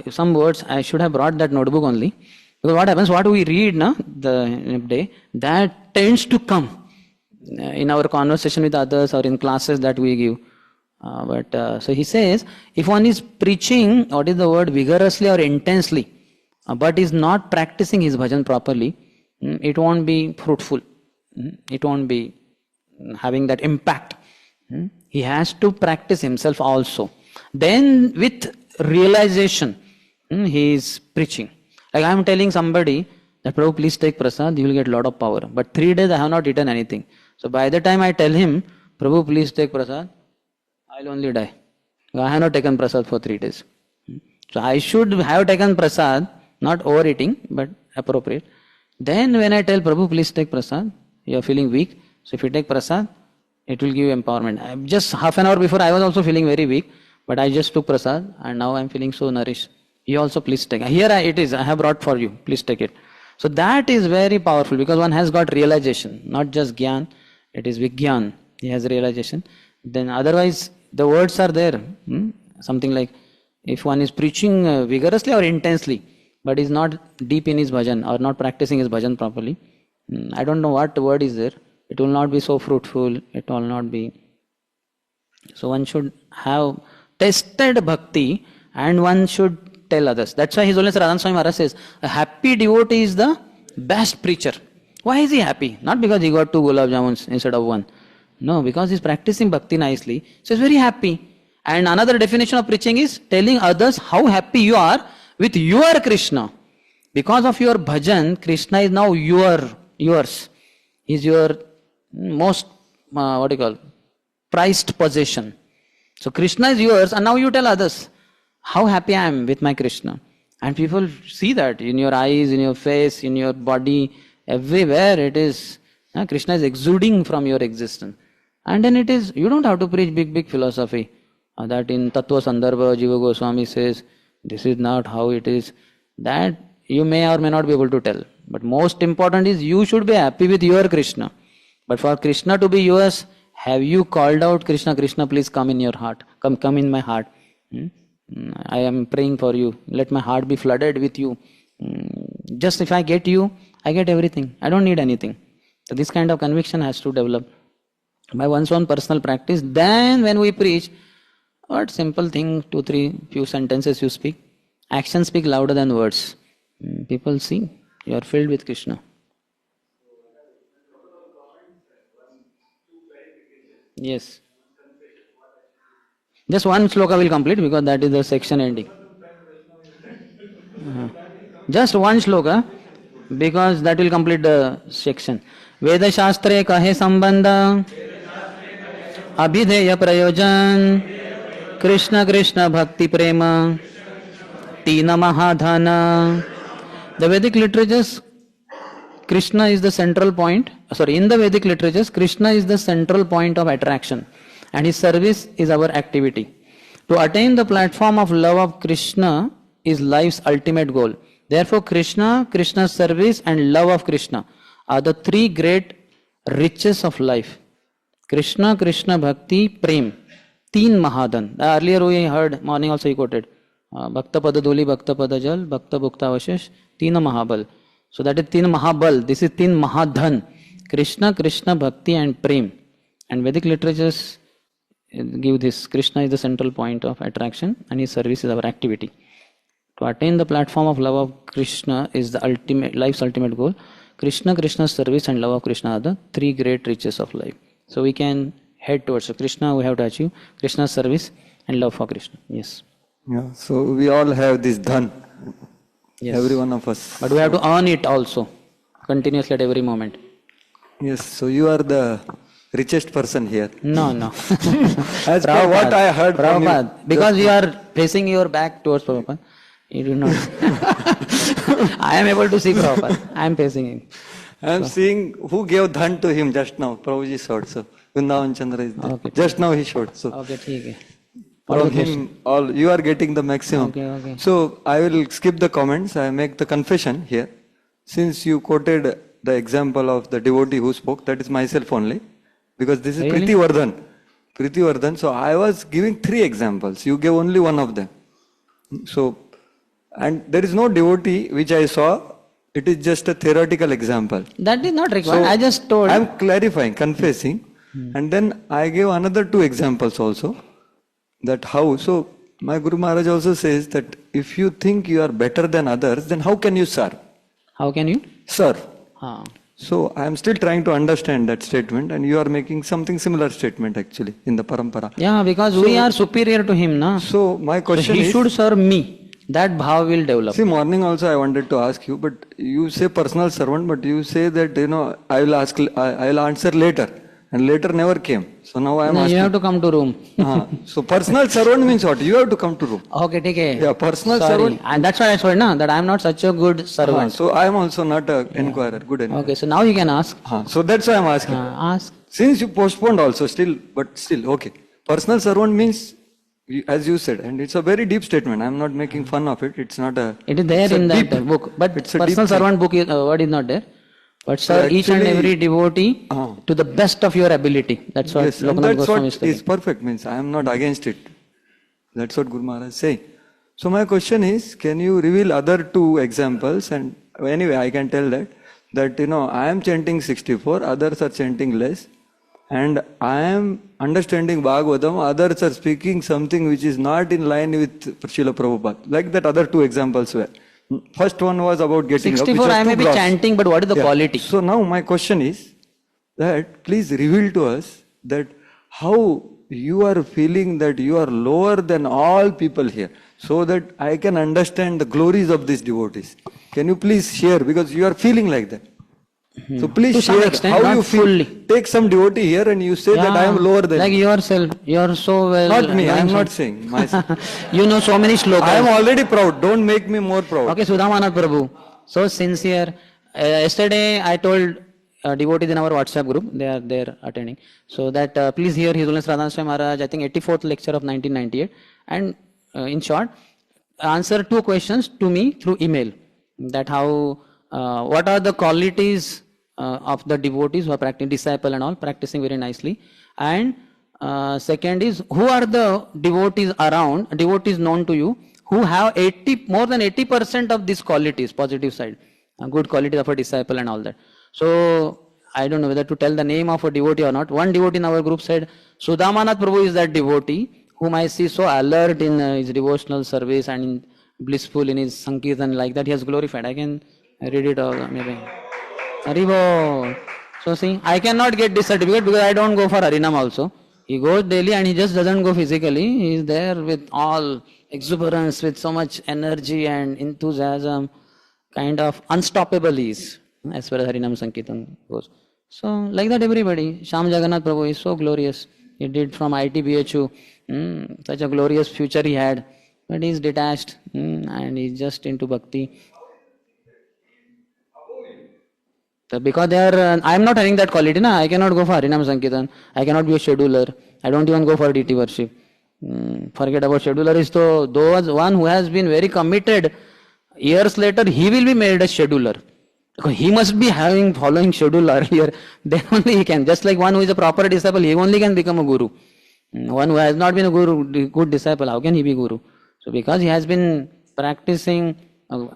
some words, I should have brought that notebook only. Because what happens, what we read the day, that tends to come in our conversation with others or in classes that we give. So he says, if one is preaching, what is the word, vigorously or intensely, but is not practicing his bhajan properly, it won't be fruitful. It won't be having that impact. He has to practice himself also. Then with realization, he is preaching. Like I am telling somebody that, Prabhu, please take prasad, you will get a lot of power. But 3 days I have not eaten anything. So by the time I tell him, Prabhu, please take prasad, I will only die. I have not taken prasad for 3 days. So I should have taken prasad, not overeating, but appropriate. Then when I tell Prabhu, please take prasad, you are feeling weak. So if you take prasad, it will give you empowerment. Just half an hour before I was also feeling very weak, but I just took prasad and now I am feeling so nourished. You also please take. Here it is, I have brought for you, please take it. So that is very powerful, because one has got realization, not just gyan, it is vigyan. He has realization. Then otherwise the words are there. Something like, if one is preaching vigorously or intensely, but is not deep in his bhajan or not practicing his bhajan properly, I don't know what word is there. It will not be so fruitful. It will not be. So one should have tested bhakti and one should tell others. That's why His Holiness Radhan Swami Maharaj says, a happy devotee is the best preacher. Why is he happy? Not because he got 2 gulab jamuns instead of 1. No, because he's practicing bhakti nicely. So he's very happy. And another definition of preaching is telling others how happy you are with your Krishna. Because of your bhajan, Krishna is now yours. He's your most, prized possession. So Krishna is yours, and now you tell others how happy I am with my Krishna. And people see that in your eyes, in your face, in your body, everywhere it is. Krishna is exuding from your existence. And then it is, you don't have to preach big philosophy. That in Tattva Sandarbha, Jiva Goswami says, this is not how it is. That you may or may not be able to tell. But most important is you should be happy with your Krishna. But for Krishna to be yours, have you called out Krishna, Krishna, please come in your heart. Come in my heart. I am praying for you. Let my heart be flooded with you. Just if I get you, I get everything. I don't need anything. So this kind of conviction has to develop by one's own personal practice. Then when we preach, what simple thing, 2, 3, few sentences you speak. Actions speak louder than words. People see you are filled with Krishna. Yes. Just one sloka will complete because that is the section ending. Just one shloka because that will complete the section. Veda Shastre kahe sambandha abhideya prayojan Krishna Krishna bhakti prema tina mahadhana. The Vedic literatures, Krishna is the central point. In the Vedic literatures, Krishna is the central point of attraction and his service is our activity. To attain the platform of love of Krishna is life's ultimate goal. Therefore, Krishna, Krishna's service and love of Krishna are the 3 great riches of life. Krishna, Krishna, Bhakti, Prem. Teen Mahadhan. Earlier we heard, morning also he quoted, Bhakta Pada Duli, Bhakta Pada Jal, Bhakta Bhukta Avashesh, Teen Mahabal. So that is Teen Mahabal. This is Teen Mahadhan. Krishna, Krishna, Bhakti and Prem. And Vedic literatures give this. Krishna is the central point of attraction and his service is our activity. To attain the platform of love of Krishna is the ultimate, life's ultimate goal. Krishna, Krishna's service and love of Krishna are the 3 great riches of life. So we can head towards Krishna, we have to achieve Krishna's service and love for Krishna. Yes. Yeah, so we all have this dhan. Yes. Every one of us. But we have to earn it also, continuously at every moment. Yes, so you are the richest person here. No. As per what I heard from you. Because you are facing your back towards Prabhupada, you do not. I am able to see Prabhupada. I am facing him. I am seeing who gave dhan to him just now. Prabhuji showed. So Vrindavan Chandra is there. Okay. Just now he showed. So Okay, ठीक है. from him, all you are getting the maximum. Okay. So I will skip the comments. I make the confession here. Since you quoted the example of the devotee who spoke, that is myself only. Because this is Really? Priti Vardhan. So I was giving 3 examples. You gave only one of them. So, and there is no devotee which I saw. It is just a theoretical example. That is not required. So I just told. I am clarifying, confessing. And then I gave another 2 examples also. That how. So my Guru Maharaj also says that if you think you are better than others, then how can you serve? How can you? Serve. Haan. So I am still trying to understand that statement, and you are making something similar statement actually in the parampara. Yeah, because we are superior to him, na. So my question he is, should serve me. That bhav will develop. see, morning also I wanted to ask you, but you say personal servant, but you say that I will answer later, and later never came. So now I am No, asking. you have to come to room. So personal servant means what? You have to come to room. Okay, ठीक है. Yeah, personal Sorry. servant. And that's why I told na that I am not such a good servant. So I am also not an inquirer, good inquirer. Okay, so now you can ask. So that's why I am asking. Ask. Since you postponed also, but still, okay. Personal servant means, as you said, and it's a very deep statement. I'm not making fun of it. It's not a. It is there it's a in that deep- book, but it's a personal deep thing. servant book word is not there. But serve each and actually- every devotee to the best of your ability. That's what Yes, and Lokanath that's Goswami what is telling. is perfect. Means I am not against it. That's what Guru Maharaj is saying. So my question is, can you reveal other 2 examples? And anyway, I can tell that I am chanting 64, others are chanting less, and I am understanding Bhagavatam, others are speaking something which is not in line with Srila Prabhupada. Like that other 2 examples were. First one was about getting up, which 64 was I may too be gross. chanting, but what is the Yeah. quality? So now my question is that please reveal to us that how you are feeling that you are lower than all people here, so that I can understand the glories of these devotees. Can you please share, because you are feeling like that. So please To some share extent, how not you feel. fully. Take some devotee here and you say that I am lower than like you. yourself, you're so well. Not me, I am knowing not so- saying myself. You know so many slokas. I am already proud. Don't make me more proud. Okay, Sudhamanath Prabhu, so sincere. Yesterday I told devotees in our WhatsApp group, they are there attending, so that please hear His Holiness Radha Swami Maharaj, I think 84th lecture of 1998, and in short, answer 2 questions to me through email. That how, what are the qualities of the devotees who are practicing, disciple and all, practicing very nicely, and second is, who are the devotees around, devotees known to you, who have more than 80% of these qualities, positive side, good qualities of a disciple and all that. So, I don't know whether to tell the name of a devotee or not. One devotee in our group said, Sudhamanath Prabhu is that devotee whom I see so alert in his devotional service and blissful in his Sankirtan, like that he has glorified. I can read it all, maybe. Haribo. So see, I cannot get this certificate because I don't go for Harinam also. He goes daily and he just doesn't go physically. He is there with all exuberance, with so much energy and enthusiasm, kind of unstoppable ease, as far as Harinam Sankirtan goes. So, like that everybody. Sham Jagannath Prabhu is so glorious. He did from ITBHU, such a glorious future he had. But he is detached and he is just into bhakti. So because they are, I am not having that quality, na. I cannot go for Harinam Sankirtan. I cannot be a scheduler. I don't even go for DT worship. Forget about scheduler. Is to those one who has been very committed. Years later, he will be made a scheduler. He must be following schedule earlier. Then only he can. Just like one who is a proper disciple, he only can become a guru. One who has not been a good disciple, how can he be guru? So because he has been practicing,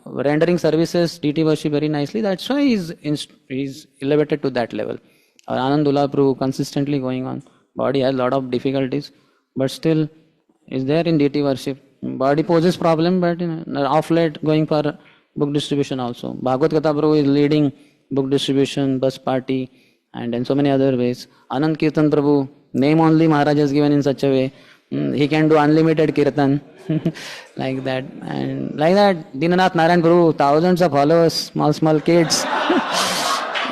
rendering services, DT worship very nicely, that's why he's elevated to that level. Anandullah Prabhu consistently going on. Body has a lot of difficulties, but still is there in DT worship. Body poses problem, but off late going for book distribution also. Bhagavad Gita Prabhu is leading book distribution, bus party, and in so many other ways. Anand Kirtan Prabhu, name only Maharaj has given in such a way. He can do unlimited kirtan, like that. And like that, Dinanath Narayan Prabhu, thousands of followers, small kids.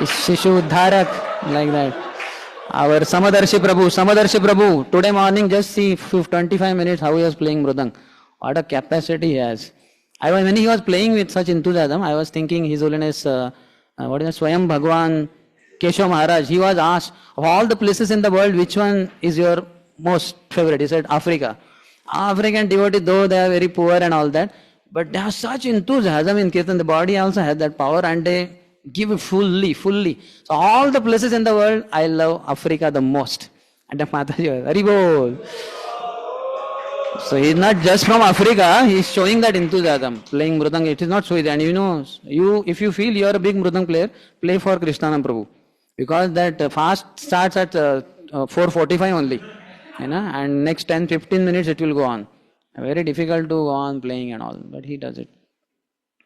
Shishu Dharak, like that. Our Samadarshi Prabhu, today morning just see 25 minutes how he was playing Mridang. What a capacity he has. When he was playing with such enthusiasm, I was thinking His Holiness, Swayam Bhagwan, Keshav Maharaj, he was asked, of all the places in the world, which one is your most favorite? He said, Africa. African devotees, though they are very poor and all that, but they have such enthusiasm in Kirtan. The body also has that power and they give it fully. So all the places in the world, I love Africa the most. And the Mataji was, Haribol. So he is not just from Africa, he is showing that enthusiasm, playing Mridang. It is not so easy. And if you feel you are a big Mridang player, play for Krishnanam Prabhu. Because that fast starts at 4:45 only. And next 10-15 minutes it will go on. Very difficult to go on playing and all, but he does it.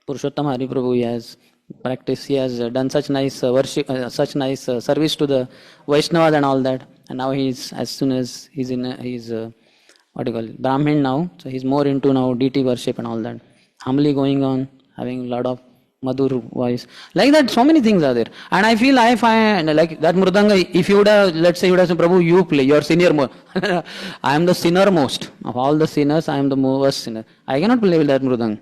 Purushottam Hari Prabhu, he has practiced, he has done such nice worship, such nice service to the Vaishnavas and all that. And now as soon as he's Brahmin now, so he's more into now DT worship and all that. Humbly going on, having a lot of Madhur voice. Like that, so many things are there. And I feel I find like that Mridanga, if you would have, let's say you would have said, Prabhu, you play, you're senior most. I am the sinner most. Of all the sinners, I am the worst sinner. I cannot play with that Mridanga.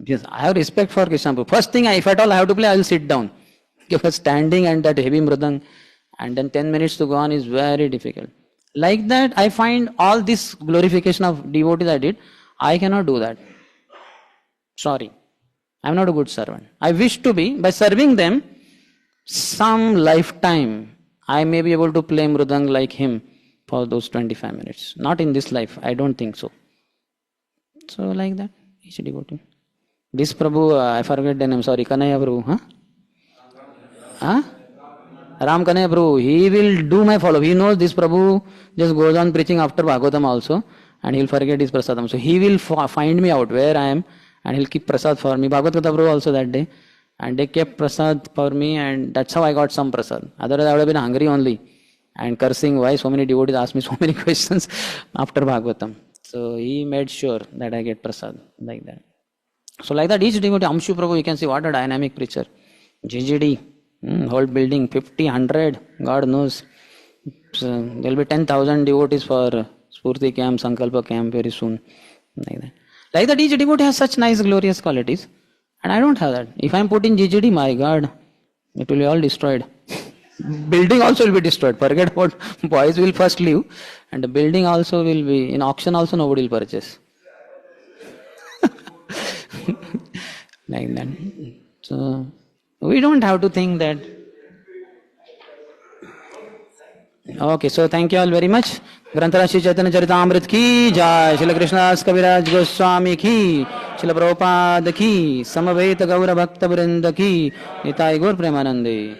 Yes, I have respect for Krishna Prabhu. First thing, if at all I have to play, I will sit down. Because standing and that heavy Mridanga, and then 10 minutes to go on is very difficult. Like that, I find all this glorification of devotees I did, I cannot do that. Sorry. I am not a good servant. I wish to be, by serving them, some lifetime, I may be able to play Mridang like him for those 25 minutes. Not in this life, I don't think so. So like that, each devotee. This Prabhu, I forget the name, sorry, Kanaya Prabhu, Ram Kanaya Prabhu, he will do my follow. He knows this Prabhu just goes on preaching after Bhagavatam also, and he will forget his prasadam. So he will find me out where I am, and he'll keep prasad for me. Bhagavad Gita Prabhu also that day, and they kept prasad for me, and that's how I got some prasad. Otherwise, I would have been hungry only and cursing why so many devotees ask me so many questions after Bhagavatam. So he made sure that I get prasad like that. So like that, each devotee, Amshu Prabhu, you can see what a dynamic preacher. GGD, whole building, 50, 100, God knows. So there will be 10,000 devotees for Spurti camp, Sankalpa camp very soon. Like that. Like that, each devotee has such nice, glorious qualities. And I don't have that. If I am put in GGD, my God, it will be all destroyed. Building also will be destroyed. Forget about boys will first leave. And the building also will be, in auction also nobody will purchase. Like that. So we don't have to think that. Okay, so thank you all very much. Grantara Shri Chaitanya Charitamrita ki jai, Srila Krishnadas Kaviraj Goswami ki, Srila Prabhupada ki, Samaveta Gaura Bhakta Vrinda ki, Nitai Gaur Premanande.